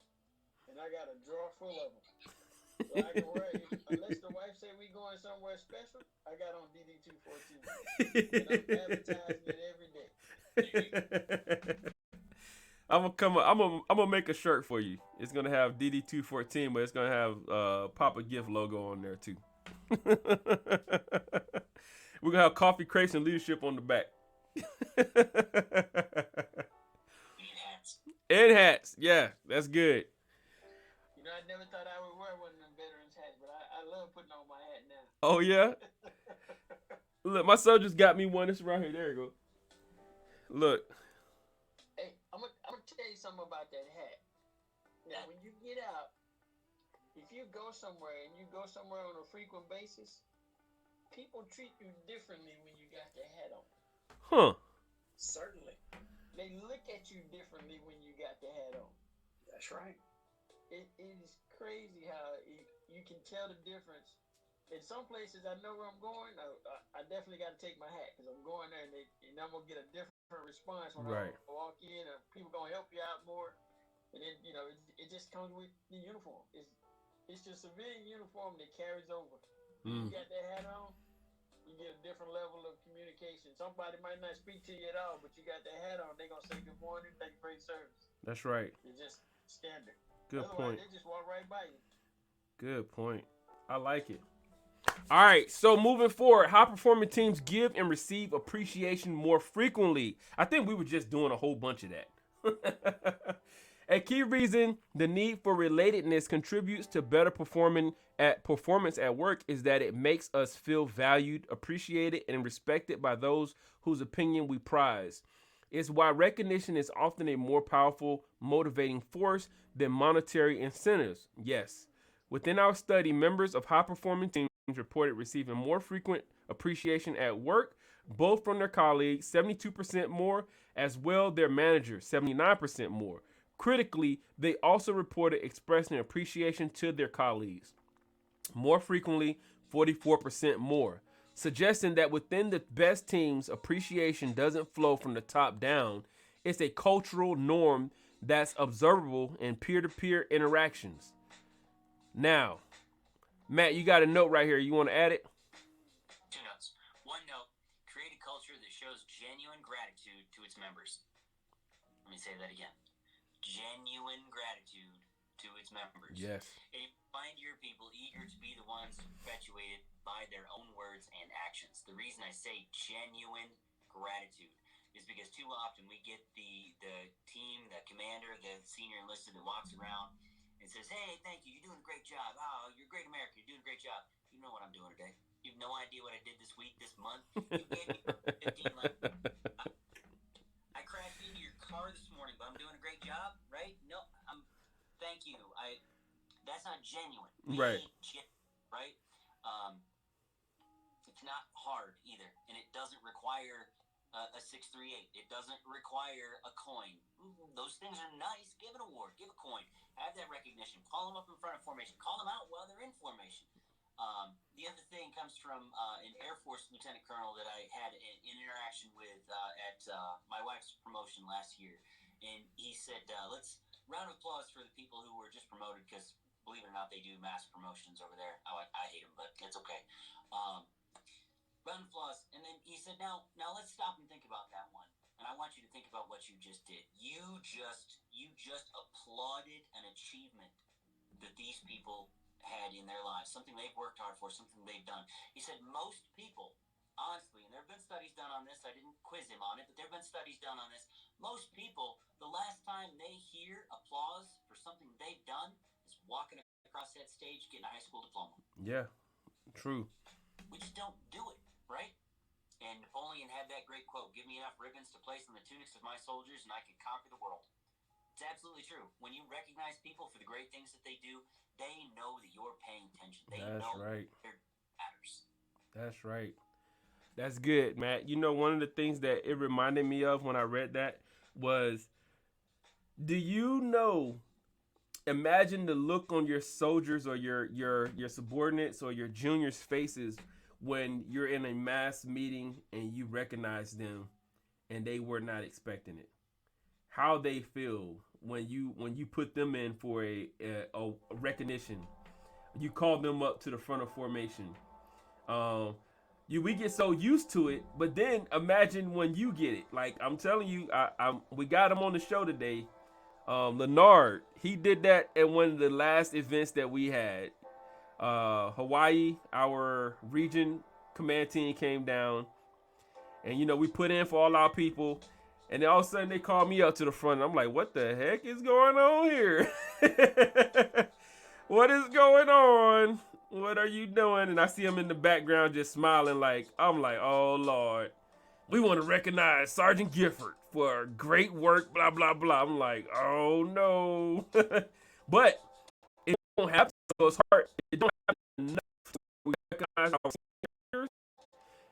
[SPEAKER 1] and I got a drawer full of them. So I can wear it. Unless the wife say we going somewhere special, I got on DD214. And I'm advertising it every day.
[SPEAKER 2] I'm gonna make a shirt for you. It's gonna have DD214, but it's gonna have Papa Gift logo on there too. We're gonna have coffee, crepes, and leadership on the back. And hats. Yeah, that's good.
[SPEAKER 1] I never thought I would wear one of them veterans hats, but I love putting on my hat now.
[SPEAKER 2] Oh yeah. Look, my son just got me one. It's right here. There you go. Look.
[SPEAKER 1] Hey, I'm gonna tell you something about that hat. Now, when you get out, if you go somewhere and you go somewhere on a frequent basis, people treat you differently when you got that hat on.
[SPEAKER 2] Huh.
[SPEAKER 4] Certainly.
[SPEAKER 1] They look at you differently when you got the hat on.
[SPEAKER 4] That's right.
[SPEAKER 1] It is crazy how you can tell the difference. In some places, I know where I'm going. I definitely got to take my hat because I'm going there, and I'm gonna get a different response when I walk in. And people gonna help you out more, and then it just comes with the uniform. It's your civilian uniform that carries over. You got that hat on, you get a different level of communication. Somebody might not speak to you at all, but you got that hat on, they're gonna say good morning, thank you for your service.
[SPEAKER 2] That's right.
[SPEAKER 1] It's just standard.
[SPEAKER 2] Good point.
[SPEAKER 1] They just walk right by you.
[SPEAKER 2] Good point. I like it. All right, so moving forward, high-performing teams give and receive appreciation more frequently. I think we were just doing a whole bunch of that. A key reason the need for relatedness contributes to better performance at work is that it makes us feel valued, appreciated, and respected by those whose opinion we prize. It's why recognition is often a more powerful motivating force than monetary incentives. Yes, within our study, members of high-performing teams reported receiving more frequent appreciation at work, both from their colleagues, 72% more, as well their managers, 79% more. Critically, they also reported expressing appreciation to their colleagues, more frequently, 44% more, suggesting that within the best teams, appreciation doesn't flow from the top down. It's a cultural norm that's observable in peer-to-peer interactions. Now, Matt, you got a note right here. You want to add it?
[SPEAKER 3] 2 notes. 1 note, create a culture that shows genuine gratitude to its members. Let me say that again. Genuine gratitude to its members.
[SPEAKER 2] Yes.
[SPEAKER 3] And you find your people eager to be the ones perpetuated by their own words and actions. The reason I say genuine gratitude is because too often we get the team, the commander, the senior enlisted that walks around and says, hey, thank you, you're doing a great job. Oh, you're a great American, you're doing a great job. You know what I'm doing today. You have no idea what I did this week, this month. You gave me 15 like I crashed into your car this morning, but I'm doing a great job, right? No, thank you. That's not genuine.
[SPEAKER 2] Right.
[SPEAKER 3] Right? It's not hard either, and it doesn't require a 638. It doesn't require a coin. Those things are nice. Give an award. Give a coin. Have that recognition. Call them up in front of formation. Call them out while they're in formation. The other thing comes from an Air Force lieutenant colonel that I had an interaction with at my wife's promotion last year, and he said, "Let's round of applause for the people who were just promoted, because believe it or not, they do mass promotions over there. I hate them, but it's okay." Round of applause, and then he said, "Now let's stop and think about that one. And I want you to think about what you just did. You just applauded an achievement that these people had in their lives, something they've worked hard for, something they've done." He said most people, honestly, and there have been studies done on this, I didn't quiz him on it, but there have been studies done on this, most people, the last time they hear applause for something they've done is walking across that stage getting a high school diploma.
[SPEAKER 2] Yeah, true.
[SPEAKER 3] We just don't do it, right? And Napoleon had that great quote, "Give me enough ribbons to place on the tunics of my soldiers and I can conquer the world." It's absolutely true. When you recognize people for the great things that they do, they know that you're paying attention. They
[SPEAKER 2] That's
[SPEAKER 3] know
[SPEAKER 2] right.
[SPEAKER 3] it matters.
[SPEAKER 2] That's right. That's good, Matt. You know, one of the things that it reminded me of when I read that was, do you know, imagine the look on your soldiers or your subordinates or your juniors' faces when you're in a mass meeting and you recognize them and they were not expecting it. How they feel when you put them in for a recognition. You call them up to the front of formation. We get so used to it, but then imagine when you get it. Like I'm telling you, we got him on the show today. Leonard, he did that at one of the last events that we had. Hawaii, our region command team came down, and we put in for all our people. And then all of a sudden they called me up to the front. I'm like, what the heck is going on here? What is going on? What are you doing? And I see him in the background just smiling I'm like, oh, Lord. We want to recognize Sergeant Gifford for great work, blah, blah, blah. I'm like, oh, no. But it don't happen, so it's hard. It don't happen enough to recognize our seniors.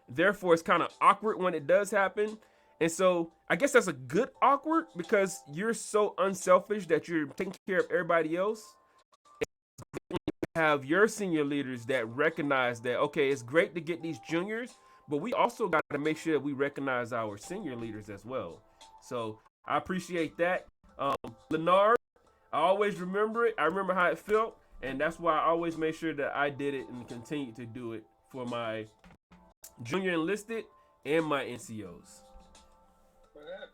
[SPEAKER 2] Therefore, it's kind of awkward when it does happen. And so I guess that's a good awkward because you're so unselfish that you're taking care of everybody else. You have your senior leaders that recognize that, okay, it's great to get these juniors, but we also got to make sure that we recognize our senior leaders as well. So I appreciate that. Leonard, I always remember it. I remember how it felt. And that's why I always make sure that I did it and continue to do it for my junior enlisted and my NCOs.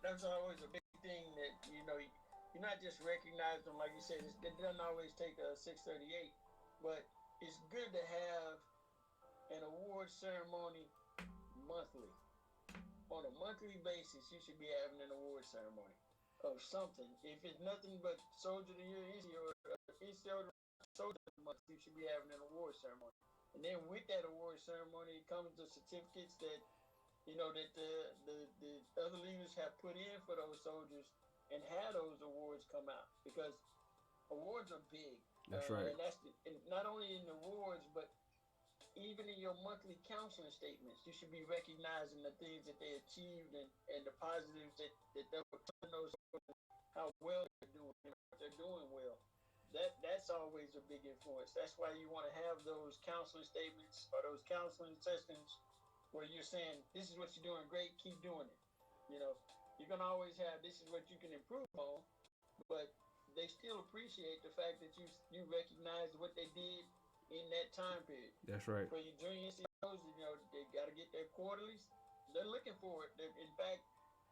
[SPEAKER 1] That's always a big thing that, you're not just recognizing them, like you said, it doesn't always take a 638, but it's good to have an award ceremony monthly. On a monthly basis, you should be having an award ceremony of something. If it's nothing but Soldier of the Year, NCO Soldier of the Month, you should be having an award ceremony. And then with that award ceremony comes the certificates that that the other leaders have put in for those soldiers and have those awards come out, because awards are big.
[SPEAKER 2] That's right.
[SPEAKER 1] And and not only in the awards, but even in your monthly counseling statements, you should be recognizing the things that they achieved and the positives that they're telling those how well they're doing, they're doing well. That's always a big influence. That's why you want to have those counseling statements or those counseling sessions where you're saying, this is what you're doing great, keep doing it. You know, you're going to always have, this is what you can improve on, but they still appreciate the fact that you recognize what they did in that time period.
[SPEAKER 2] That's right.
[SPEAKER 1] For your junior CEOs, they got to get their quarterlies. They're looking for it. In fact,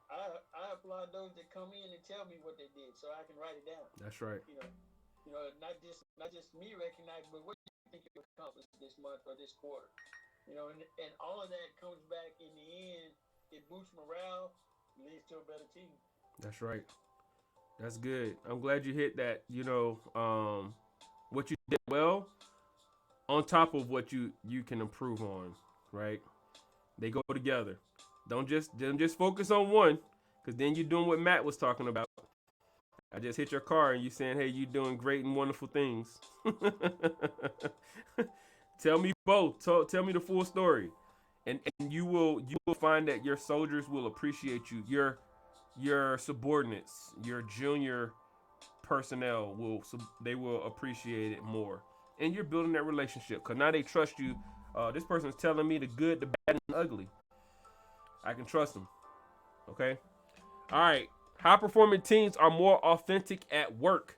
[SPEAKER 1] I applaud those that come in and tell me what they did so I can write it down.
[SPEAKER 2] That's right.
[SPEAKER 1] Not just me recognizing, but what do you think you accomplished this month or this quarter? And all of that comes back in the end. It boosts morale, leads to a better team.
[SPEAKER 2] That's right. That's good. I'm glad you hit that. What you did well, on top of what you can improve on, right? They go together. Don't just focus on one, because then you're doing what Matt was talking about. I just hit your car and you saying, hey, you doing great and wonderful things. Tell me both. Tell me the full story. And you will find that your soldiers will appreciate you. Your subordinates, your junior personnel will appreciate it more. And you're building that relationship, because now they trust you. This person's telling me the good, the bad, and the ugly. I can trust them. Okay? All right. High-performing teams are more authentic at work.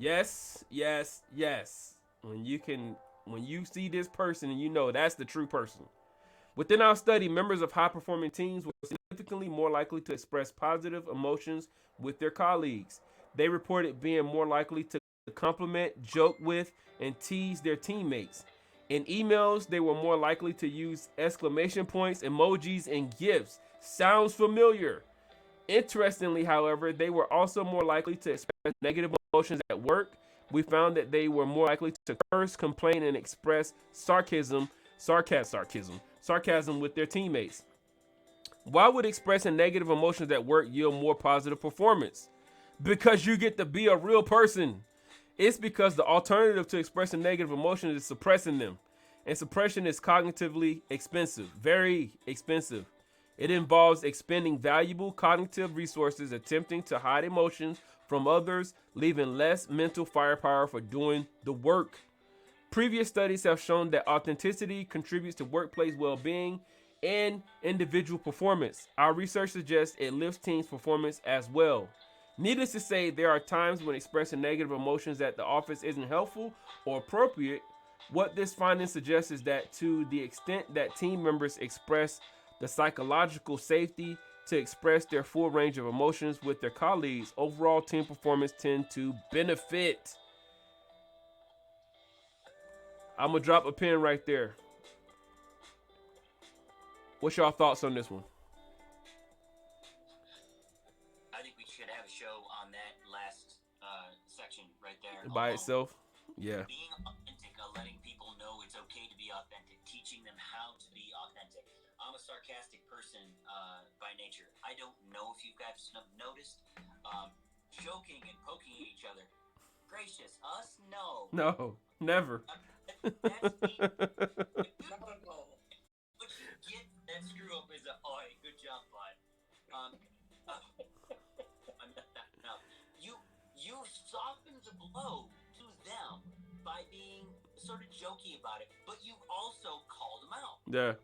[SPEAKER 2] Yes, yes, yes. When you see this person and you know that's the true person. Within our study, members of high-performing teams were significantly more likely to express positive emotions with their colleagues. They reported being more likely to compliment, joke with, and tease their teammates. In emails, they were more likely to use exclamation points, emojis, and GIFs. Sounds familiar. Interestingly, however, they were also more likely to express negative emotions at work. We found that they were more likely to curse, complain, and express sarcasm with their teammates. Why would expressing negative emotions at work yield more positive performance? Because you get to be a real person. It's because the alternative to expressing negative emotions is suppressing them. And suppression is cognitively expensive, very expensive. It involves expending valuable cognitive resources attempting to hide emotions from others, leaving less mental firepower for doing the work. Previous studies have shown that authenticity contributes to workplace well-being and individual performance. Our research suggests it lifts teams' performance as well. Needless to say, there are times when expressing negative emotions at the office isn't helpful or appropriate. What this finding suggests is that to the extent that team members express the psychological safety to express their full range of emotions with their colleagues, overall team performance tend to benefit. I'm going to drop a pin right there. What's y'all thoughts on this one?
[SPEAKER 3] I think we should have a show on that last section right there.
[SPEAKER 2] By itself? Yeah.
[SPEAKER 3] Being authentic, letting people know it's okay to be authentic, teaching them how to be authentic. I'm a sarcastic person by nature. I don't know if you guys have noticed. Joking and poking at each other. Gracious, us? No.
[SPEAKER 2] No, never.
[SPEAKER 3] That's me. What you get that screw up is oh, hey, good job, bud. You soften the blow to them by being sort of jokey about it, but you've also called them out.
[SPEAKER 2] Yeah.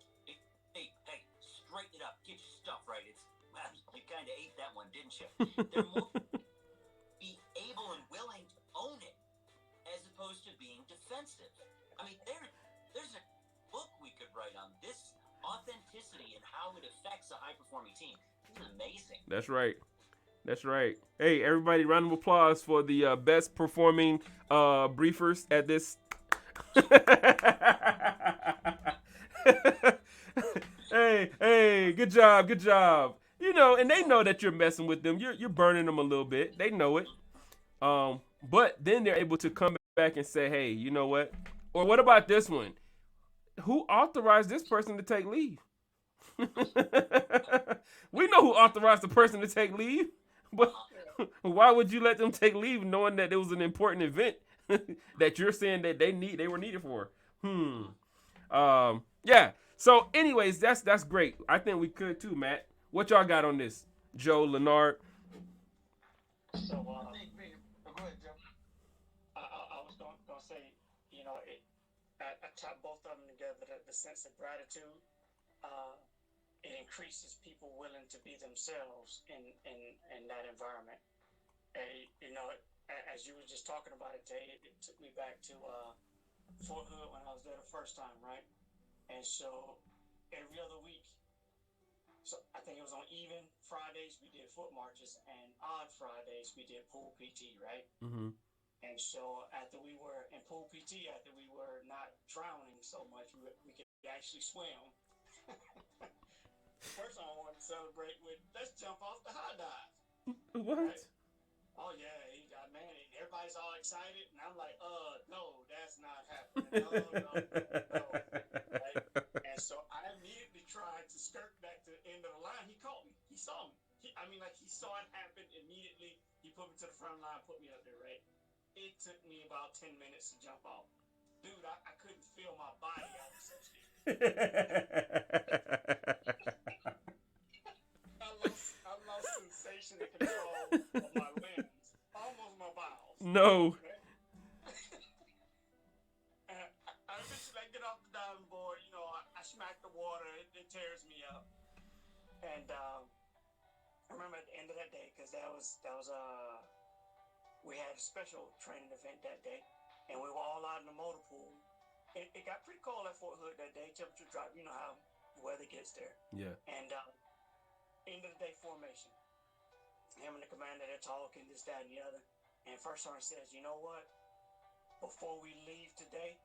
[SPEAKER 3] Hey, straighten it up. Get your stuff right. You kind of ate that one, didn't you? They're more be able and willing to own it as opposed to being defensive. I mean, there's a book we could write on this authenticity and how it affects a high-performing team. This is amazing.
[SPEAKER 2] That's right. That's right. Hey, everybody, round of applause for the best performing briefers at this. Hey, good job. And they know that you're messing with them. You're burning them a little bit. They know it. But then they're able to come back and say, hey, you know what? Or what about this one? Who authorized this person to take leave? We know who authorized the person to take leave. But why would you let them take leave knowing that it was an important event that you're saying that they were needed for? Yeah. So, anyways, that's great. I think we could too, Matt. What y'all got on this, Joe, Leonard?
[SPEAKER 4] So
[SPEAKER 1] Go ahead, Joe.
[SPEAKER 4] I was gonna say, I tie both of them together. The sense of gratitude, uh, it increases people willing to be themselves in that environment. As you were just talking about it, Jay, it took me back to Fort Hood when I was there the first time, right? And so every other week, so I think it was on even Fridays we did foot marches, and odd Fridays we did pool PT, right?
[SPEAKER 2] Mm-hmm.
[SPEAKER 4] And so after we were in pool PT, after we were not drowning so much, we could actually swim. First I wanted to celebrate with, let's jump off the high dive.
[SPEAKER 2] What?
[SPEAKER 4] Right? Oh yeah, man, everybody's all excited, and I'm like, no, that's not happening. No. Right? And so I immediately tried to skirt back to the end of the line. He caught me. He saw me. He saw it happen immediately. He put me to the front line, put me up there, right? It took me about 10 minutes to jump off. Dude, I couldn't feel my body. I was so scared. I lost sensation and control of my limbs, almost my bowels.
[SPEAKER 2] No.
[SPEAKER 4] Okay? And I eventually get off the diving board. I smack the water. It tears me up. And I remember at the end of that day, because we had a special training event that day, and we were all out in the motor pool. It got pretty cold at Fort Hood that day. Temperature dropped. You know how the weather gets there.
[SPEAKER 2] Yeah.
[SPEAKER 4] And end of the day formation. Him and the commander, they're talking, this, that, and the other. And First Sergeant says, you know what? Before we leave today,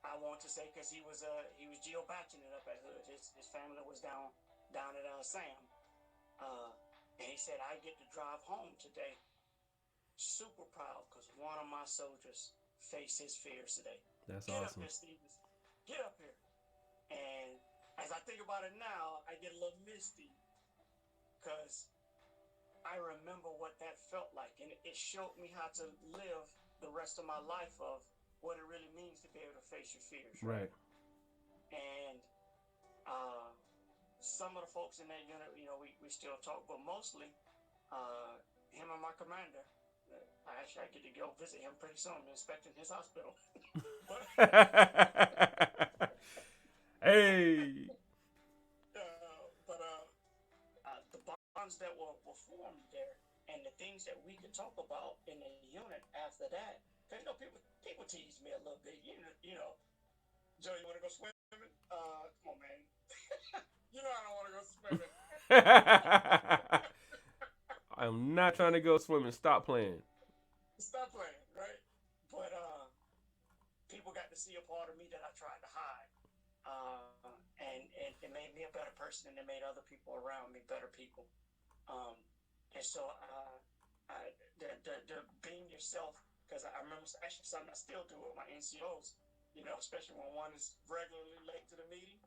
[SPEAKER 4] I want to say, because he was geobaching it up at Hood. His family was down at Sam. And he said, I get to drive home today. Super proud because one of my soldiers faced his fears today.
[SPEAKER 2] That's
[SPEAKER 4] Get
[SPEAKER 2] awesome.
[SPEAKER 4] up here, Stevens. Get up here. And as I think about it now, I get a little misty because I remember what that felt like, and it showed me how to live the rest of my life of what it really means to be able to face your fears.
[SPEAKER 2] Right.
[SPEAKER 4] And some of the folks in that unit, we still talk, but mostly him and my commander. I get to go visit him pretty soon. I'm inspecting his hospital.
[SPEAKER 2] Hey.
[SPEAKER 4] The bonds that were formed there, and the things that we could talk about in the unit after that. Because people tease me a little bit. Joe, you want to go swimming? Come on, man. I don't want to go swimming.
[SPEAKER 2] I'm not trying to go swimming. Stop playing.
[SPEAKER 4] Stop playing, right? But people got to see a part of me that I tried to hide, and it made me a better person, and it made other people around me better people. And so the being yourself, because I remember actually something I still do with my NCOs, especially when one is regularly late to the meeting.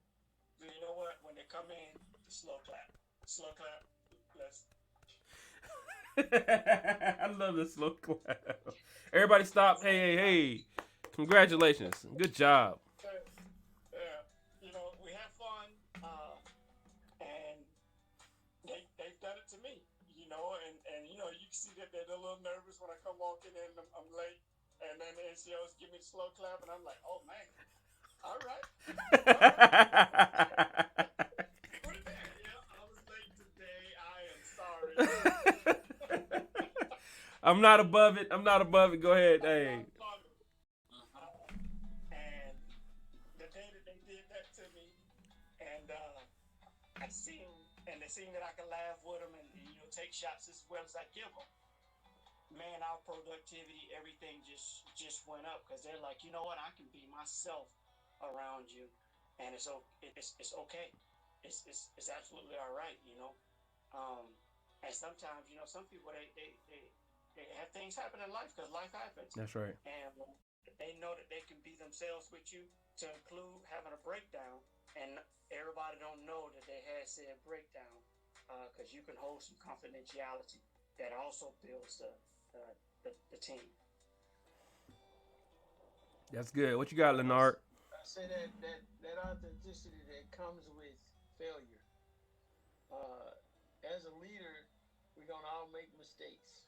[SPEAKER 4] You know what? When they come in, the slow clap. Let's.
[SPEAKER 2] I love the slow clap. Everybody stop. Hey. Congratulations. Good job.
[SPEAKER 4] Yeah. We have fun. And they've done it to me, and you can see that they're a little nervous when I come walking in, I'm late, and then the NCOs give me the slow clap, and I'm like, oh man, all right. Put it there. I was late today. I am sorry.
[SPEAKER 2] I'm not above it. Go ahead. Hey.
[SPEAKER 4] And the day that they did that to me, and they seen that I can laugh with them and take shots as well as I give them. Man, our productivity, everything just went up because they're like, you know what, I can be myself around you, and it's okay. It's absolutely all right, And sometimes, some people they have things happen in life because life happens.
[SPEAKER 2] That's right.
[SPEAKER 4] And they know that they can be themselves with you, to include having a breakdown, and everybody don't know that they had said breakdown, because you can hold some confidentiality that also builds the team.
[SPEAKER 2] That's good. What you got, Leonard?
[SPEAKER 1] say that authenticity that comes with failure. As a leader, we're gonna all make mistakes,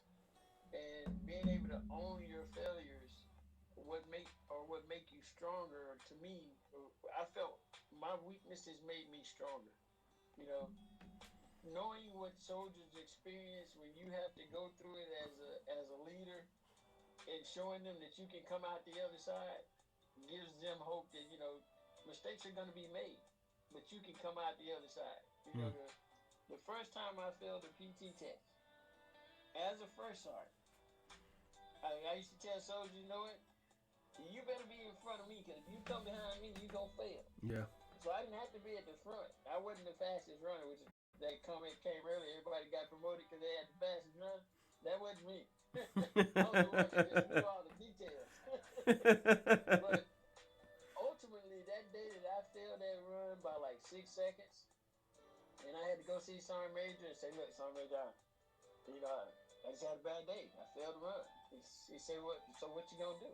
[SPEAKER 1] and being able to own your failures, what make you stronger. To me, I felt my weaknesses made me stronger. You know, knowing what soldiers experience when you have to go through it as a leader, and showing them that you can come out the other side gives them hope that mistakes are going to be made, but you can come out the other side.
[SPEAKER 2] Mm.
[SPEAKER 1] The first time I failed the PT test as a first sergeant, I used to tell soldiers, you know what, you better be in front of me, because if you come behind me, you gonna fail.
[SPEAKER 2] Yeah.
[SPEAKER 1] So I didn't have to be at the front. I wasn't the fastest runner, which that comment came earlier. Everybody got promoted because they had the fastest run. That wasn't me. I was the one that just knew all the details. But ultimately, that day that I failed that run by like 6 seconds, and I had to go see Sergeant Major and say, look, Sergeant Major, I just had a bad day. I failed the run. He said, so what you gonna do?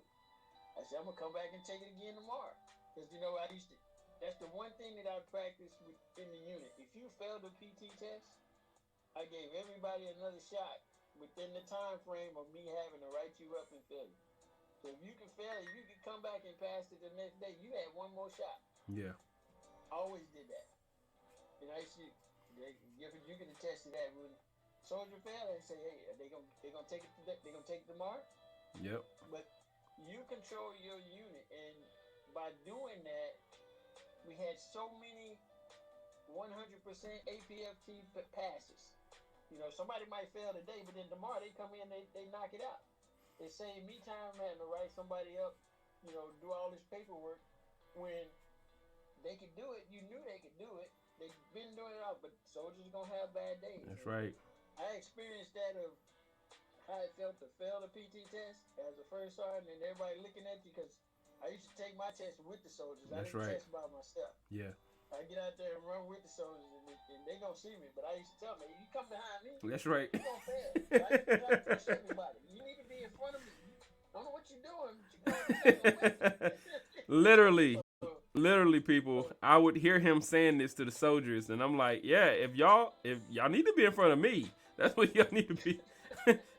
[SPEAKER 1] I said, I'm gonna come back and take it again tomorrow. Because that's the one thing that I practiced in the unit. If you failed the PT test, I gave everybody another shot within the time frame of me having to write you up and fail you. So if you can fail, if you can come back and pass it the next day, you had one more shot.
[SPEAKER 2] Yeah.
[SPEAKER 1] I always did that. And I used to, you can attest to that. When soldier failed, I say, hey, they gonna take it tomorrow.
[SPEAKER 2] Yep.
[SPEAKER 1] But you control your unit, and by doing that, we had so many 100% APFT passes. Somebody might fail today, but then tomorrow they come in, they knock it out. It saved me time having to write somebody up, do all this paperwork when they could do it. You knew they could do it. They've been doing it all, but soldiers are gonna have bad days.
[SPEAKER 2] That's right.
[SPEAKER 1] I experienced that of how it felt to fail the PT test as a first sergeant, and everybody looking at you, because I used to take my test with the soldiers.
[SPEAKER 2] That's
[SPEAKER 1] I didn't
[SPEAKER 2] right.
[SPEAKER 1] test by myself.
[SPEAKER 2] Yeah.
[SPEAKER 1] I get out there and run with the soldiers, and they gonna see me. But I used to tell them, you come behind me,
[SPEAKER 2] That's right.
[SPEAKER 1] you gonna fail. I used to try to push everybody. You need to be in front of me. I don't know what you're doing, but you're going
[SPEAKER 2] Literally. Literally, people, I would hear him saying this to the soldiers, and I'm like, yeah, if y'all need to be in front of me, that's what y'all need to be.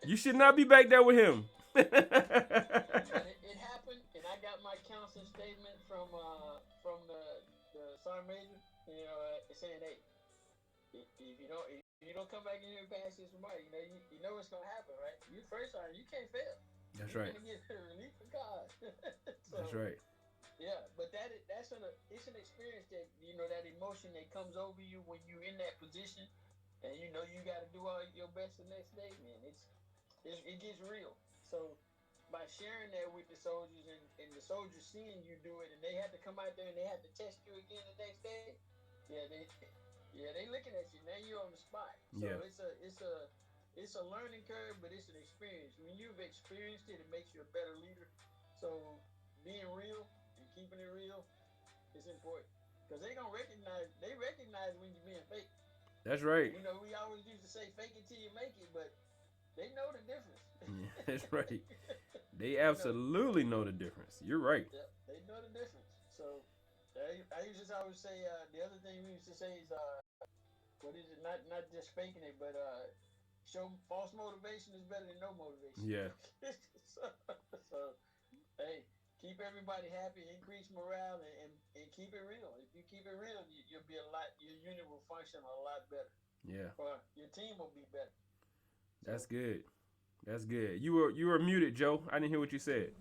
[SPEAKER 2] You should not be back there with him.
[SPEAKER 1] But it happened, and I got my counseling statement from the sergeant major, saying, hey, if you don't come back in here and pass this tomorrow, you know what's gonna happen, right? You first sergeant, you can't fail.
[SPEAKER 2] That's
[SPEAKER 1] You're
[SPEAKER 2] right.
[SPEAKER 1] gonna get relief from God.
[SPEAKER 2] That's right.
[SPEAKER 1] Yeah, but it's an experience that that emotion that comes over you when you're in that position, and you got to do all your best the next day, man. It gets real. So by sharing that with the soldiers, and the soldiers seeing you do it, and they had to come out there and they had to test you again the next day, they looking at you. Now you're on the spot. So
[SPEAKER 2] Yeah.
[SPEAKER 1] it's a learning curve, but it's an experience. When you've experienced it, it makes you a better leader. So being real and keeping it real is important, because they recognize when you're being fake.
[SPEAKER 2] That's right.
[SPEAKER 1] We always used to say fake it till you make it, but they know the difference.
[SPEAKER 2] That's right. They absolutely know the difference. You're right.
[SPEAKER 1] Yeah, they know the difference. So I used to always say, the other thing we used to say is, what is it? Not just faking it, but show false motivation is better than no motivation.
[SPEAKER 2] Yeah.
[SPEAKER 1] so hey, keep everybody happy, increase morale, and keep it real. If you keep it real, you'll be your unit will function a lot better.
[SPEAKER 2] Yeah.
[SPEAKER 1] Or your team will be better.
[SPEAKER 2] That's good. That's good. You were muted, Joe. I didn't hear what you said.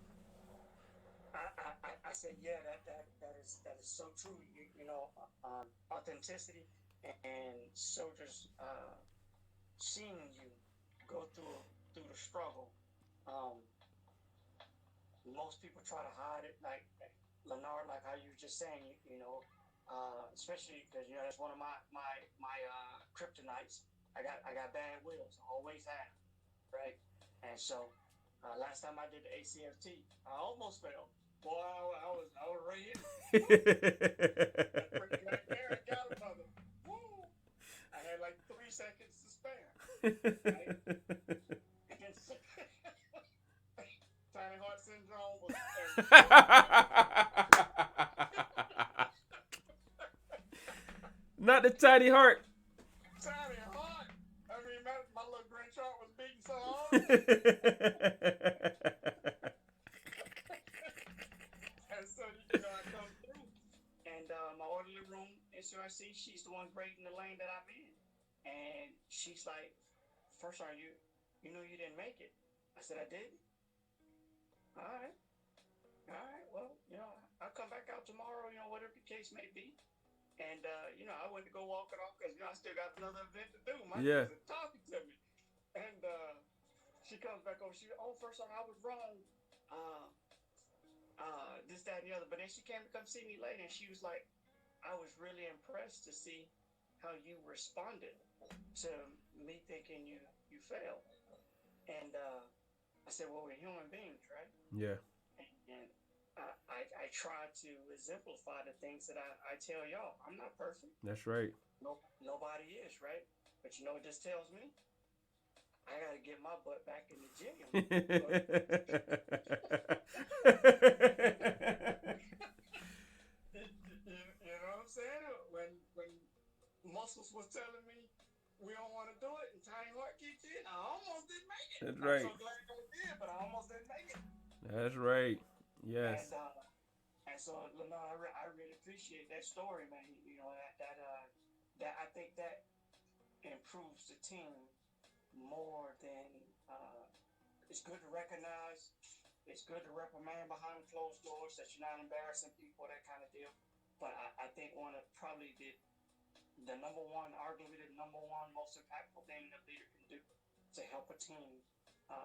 [SPEAKER 4] I said, yeah, that is so true. Authenticity and soldiers seeing you go through the struggle. Most people try to hide it, like Leonard, like how you were just saying, especially because that's one of my kryptonites. I got bad wills, always have, right? And so last time I did the ACFT, I almost fell. Boy, I was right here. Right there, I got him, brother. Woo! I had like 3 seconds to spare. Right? Tiny heart syndrome was
[SPEAKER 2] Not the tiny heart.
[SPEAKER 1] Tiny heart. I mean, my little Grinch heart was beating so hard. And so, I come through. And my orderly room SRC, she's the one grading the lane that I'm in. And she's like, first sergeant, you know you didn't make it. I said, I didn't. All right. Well, I'll come back out tomorrow, whatever the case may be. And, I went to go walk it off because, I still got another event to do. My kids are talking to me. And she comes back over. First sergeant, I was wrong. This, that, and the other. But then she came to come see me later, and she was like, I was really impressed to see how you responded to me thinking you failed. And I said, well, we're human beings, right?
[SPEAKER 2] Yeah.
[SPEAKER 1] And I try to exemplify the things that I tell y'all. I'm not perfect.
[SPEAKER 2] That's right.
[SPEAKER 1] Nobody is, right? But you know what this tells me? I got to get my butt back in the gym. You know what I'm saying? When muscles was telling me we don't want to do it and tiny heart kicked in, I almost didn't make it.
[SPEAKER 2] That's right.
[SPEAKER 1] I'm so glad I did, but I almost didn't make it.
[SPEAKER 2] That's right. Yes.
[SPEAKER 1] And so, Lenore, I really appreciate that story, man. That I think that improves the team more than it's good to recognize. It's good to reprimand behind closed doors that you're not embarrassing people, that kind of deal. But I think one of probably the number one, arguably the number one most impactful thing a leader can do to help a team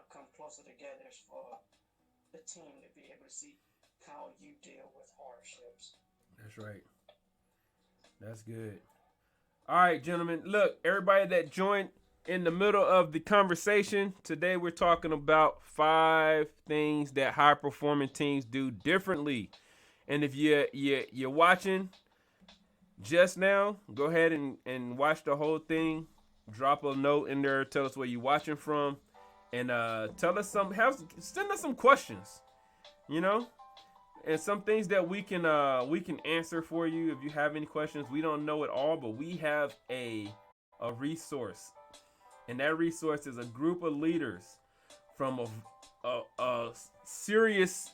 [SPEAKER 1] come closer together is for the team to be able to see how you deal with hardships.
[SPEAKER 2] That's right. That's good. All right, gentlemen. Look, everybody that joined in the middle of the conversation, today we're talking about 5 things that high-performing teams do differently. And if you're watching just now, go ahead and watch the whole thing. Drop a note in there. Tell us where you're watching from. And tell us send us some questions, and some things that we can answer for you. If you have any questions, we don't know it all, but we have a resource, and that resource is a group of leaders from a serious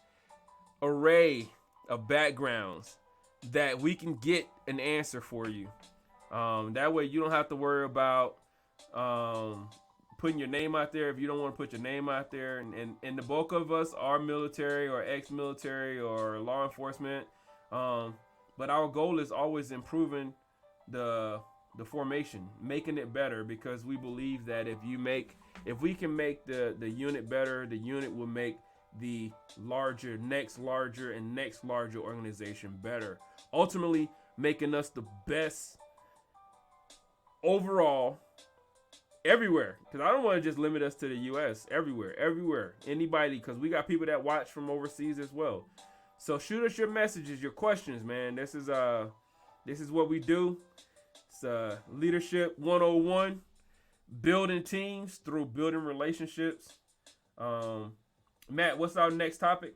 [SPEAKER 2] array of backgrounds that we can get an answer for you. That way you don't have to worry about putting your name out there if you don't want to put your name out there. And the bulk of us are military or ex-military or law enforcement. But our goal is always improving the formation, making it better, because we believe that if we can make the unit better, the unit will make the next larger organization better. Ultimately making us the best overall everywhere, because I don't want to just limit us to the U.S. Everywhere, anybody, because we got people that watch from overseas as well. So shoot us your messages, your questions, man. This is what we do. It's Leadership 101, building teams through building relationships. Matt, what's our next topic?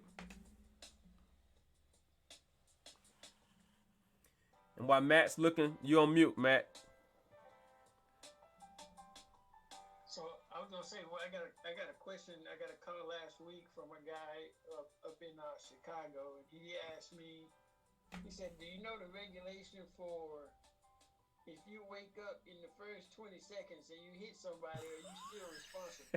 [SPEAKER 2] And while Matt's looking, you on mute, Matt.
[SPEAKER 1] So I was gonna say, well, I got a question. I got a call last week from a guy up in Chicago, and he asked me. He said, "Do you know the regulation for if you wake up in the first 20 seconds and you hit somebody, are you still responsible?"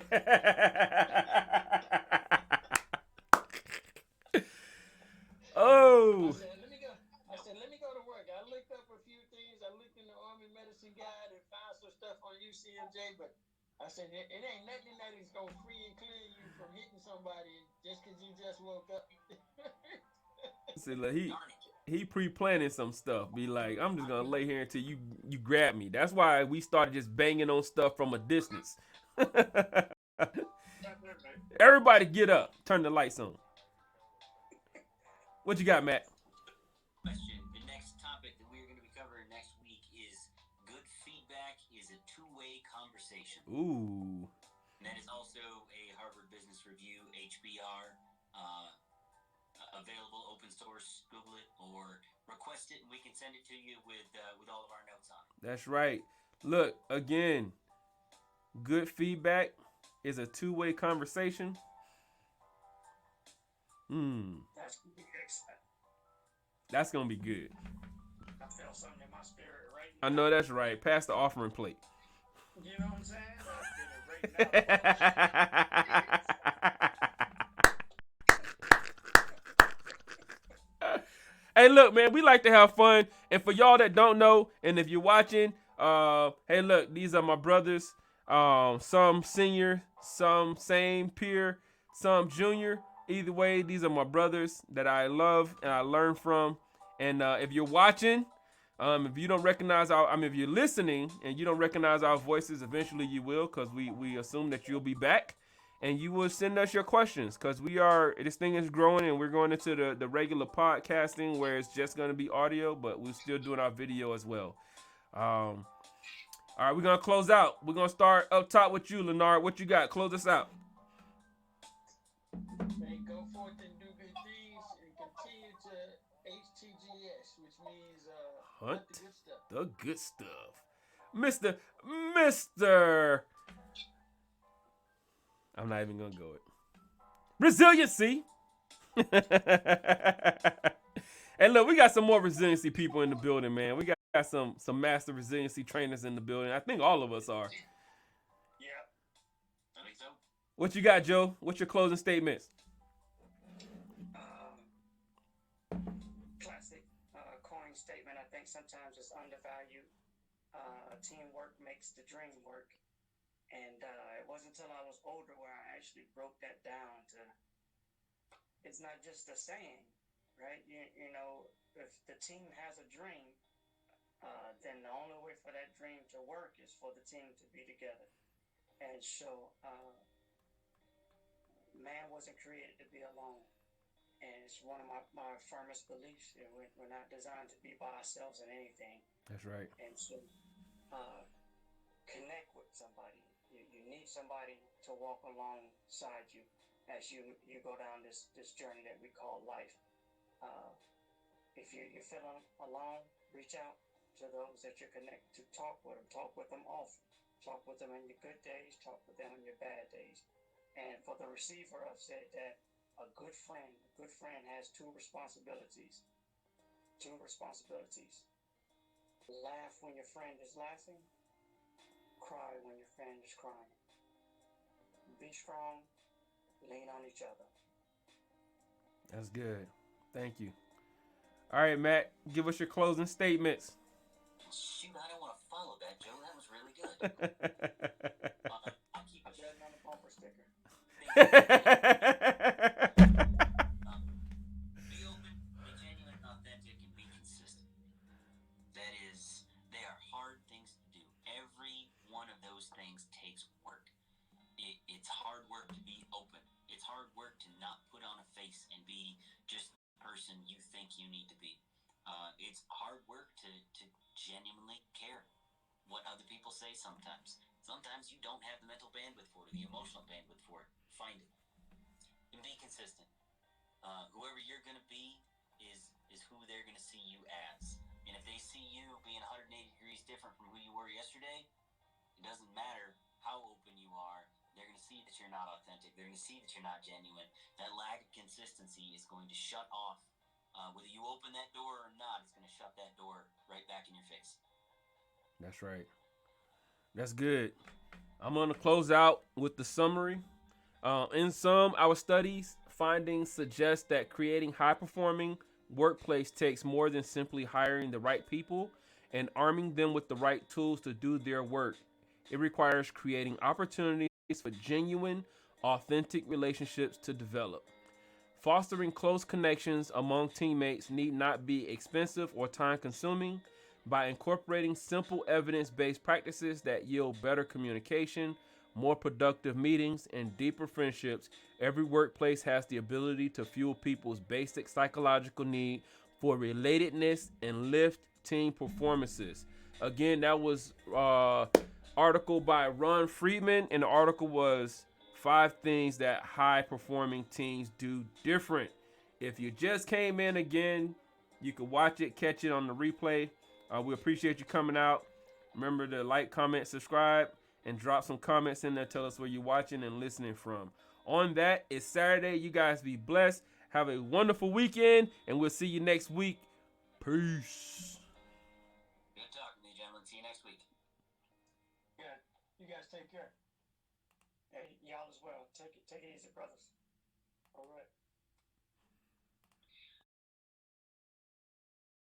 [SPEAKER 2] Oh.
[SPEAKER 1] I said, let me go to work. I looked up a few things. I looked in the Army Medicine Guide and found some stuff on UCMJ, but I said, it ain't nothing that is going to free and clear you from hitting somebody just because you just woke up.
[SPEAKER 2] See, look, he pre-planning some stuff. Be like, I'm just going to lay here until you grab me. That's why we started just banging on stuff from a distance. Everybody get up. Turn the lights on. What you got, Matt?
[SPEAKER 3] Question. The next topic that we're going to be covering next week is good feedback is a two-way conversation.
[SPEAKER 2] Ooh.
[SPEAKER 3] And that is also a Harvard Business Review, HBR, available open source. Google it, or request it, and we can send it to you with all of our notes on it.
[SPEAKER 2] That's right. Look, again, good feedback is a two-way conversation.
[SPEAKER 4] That's gonna be excellent.
[SPEAKER 2] That's gonna be good.
[SPEAKER 4] I feel something in my spirit right
[SPEAKER 2] I
[SPEAKER 4] now.
[SPEAKER 2] know that's right. Pass the offering plate.
[SPEAKER 4] You know what I'm saying? I feel it right now.
[SPEAKER 2] Hey, look, man, we like to have fun. And for y'all that don't know, and if you're watching, hey, look, these are my brothers. Some senior, some same peer, some junior. Either way, these are my brothers that I love and I learn from. And if you're watching, if you don't recognize if you're listening and you don't recognize our voices, eventually you will, because we assume that you'll be back. And you will send us your questions, because this thing is growing, and we're going into the regular podcasting where it's just going to be audio, but we're still doing our video as well. All right, we're going to close out. We're going to start up top with you, Leonard. What you got? Close us out.
[SPEAKER 1] Hey, go forth and do good things and continue to HTGS, which means
[SPEAKER 2] Hunt
[SPEAKER 1] the good stuff.
[SPEAKER 2] the good stuff. Mr. I'm not even going to go it. Resiliency. And look, we got some more resiliency people in the building, man. We got some master resiliency trainers in the building. I think all of us are.
[SPEAKER 3] Yeah, I think so.
[SPEAKER 2] What you got, Joe? What's your closing statements?
[SPEAKER 4] Classic coin statement. I think sometimes it's undervalued. Teamwork makes the dream work. And it wasn't until I was older where I actually broke that down to, it's not just a saying, right? You know, if the team has a dream, then the only way for that dream to work is for the team to be together. And so, man wasn't created to be alone. And it's one of my firmest beliefs. We're not designed to be by ourselves in anything.
[SPEAKER 2] That's right.
[SPEAKER 4] And so, connect with somebody. You need somebody to walk alongside you as you go down this journey that we call life. If you're feeling alone, reach out to those that you're connected to. Talk with them. Talk with them often. Talk with them in your good days. Talk with them in your bad days. And for the receiver, I've said that a good friend has two responsibilities. Laugh when your friend is laughing. Cry when your friend is crying. Be strong. Lean on each other.
[SPEAKER 2] That's good. Thank you. All right, Matt, give us your closing statements.
[SPEAKER 3] Shoot, I don't want to follow that, Joe. That was really good. I'll keep it.
[SPEAKER 4] Better than a bumper sticker.
[SPEAKER 3] Be open, be genuine, authentic, and be consistent. They are hard things to do. Every one of those things takes work. It's hard work to be open. It's hard work to not put on a face and be just the person you think you need to be. It's hard work to genuinely care what other people say sometimes. Sometimes you don't have the mental bandwidth for it, or the emotional bandwidth for it. Find it. And be consistent. Whoever you're going to be is who they're going to see you as. And if they see you being 180 degrees different from who you were yesterday, it doesn't matter how open you are. They're going to see that you're not authentic. They're going to see that you're not genuine. That lack of consistency is going to shut off. Whether you open that door or not, it's going to shut that door right back in your face.
[SPEAKER 2] That's right. That's good. I'm going to close out with the summary. In some, our studies findings suggest that creating high-performing workplace takes more than simply hiring the right people and arming them with the right tools to do their work. It requires creating opportunities for genuine, authentic relationships to develop. Fostering close connections among teammates need not be expensive or time-consuming. By incorporating simple evidence-based practices that yield better communication, more productive meetings, and deeper friendships, every workplace has the ability to fuel people's basic psychological need for relatedness and lift team performances. Again, that was article by Ron Friedman, and the article was 5 things that high-performing teams do different. If you just came in again, You can watch it, catch it on the replay. We appreciate you coming out. Remember to like, comment, subscribe, and drop some comments in there. Tell us where you're watching and listening from. On that, it's Saturday. You guys be blessed. Have a wonderful weekend, and we'll see you next week. Peace.
[SPEAKER 3] Good talking to you, gentlemen. See you next week.
[SPEAKER 1] Yeah, you guys take care.
[SPEAKER 4] Hey, y'all as well. Take it easy, brothers.
[SPEAKER 1] All right.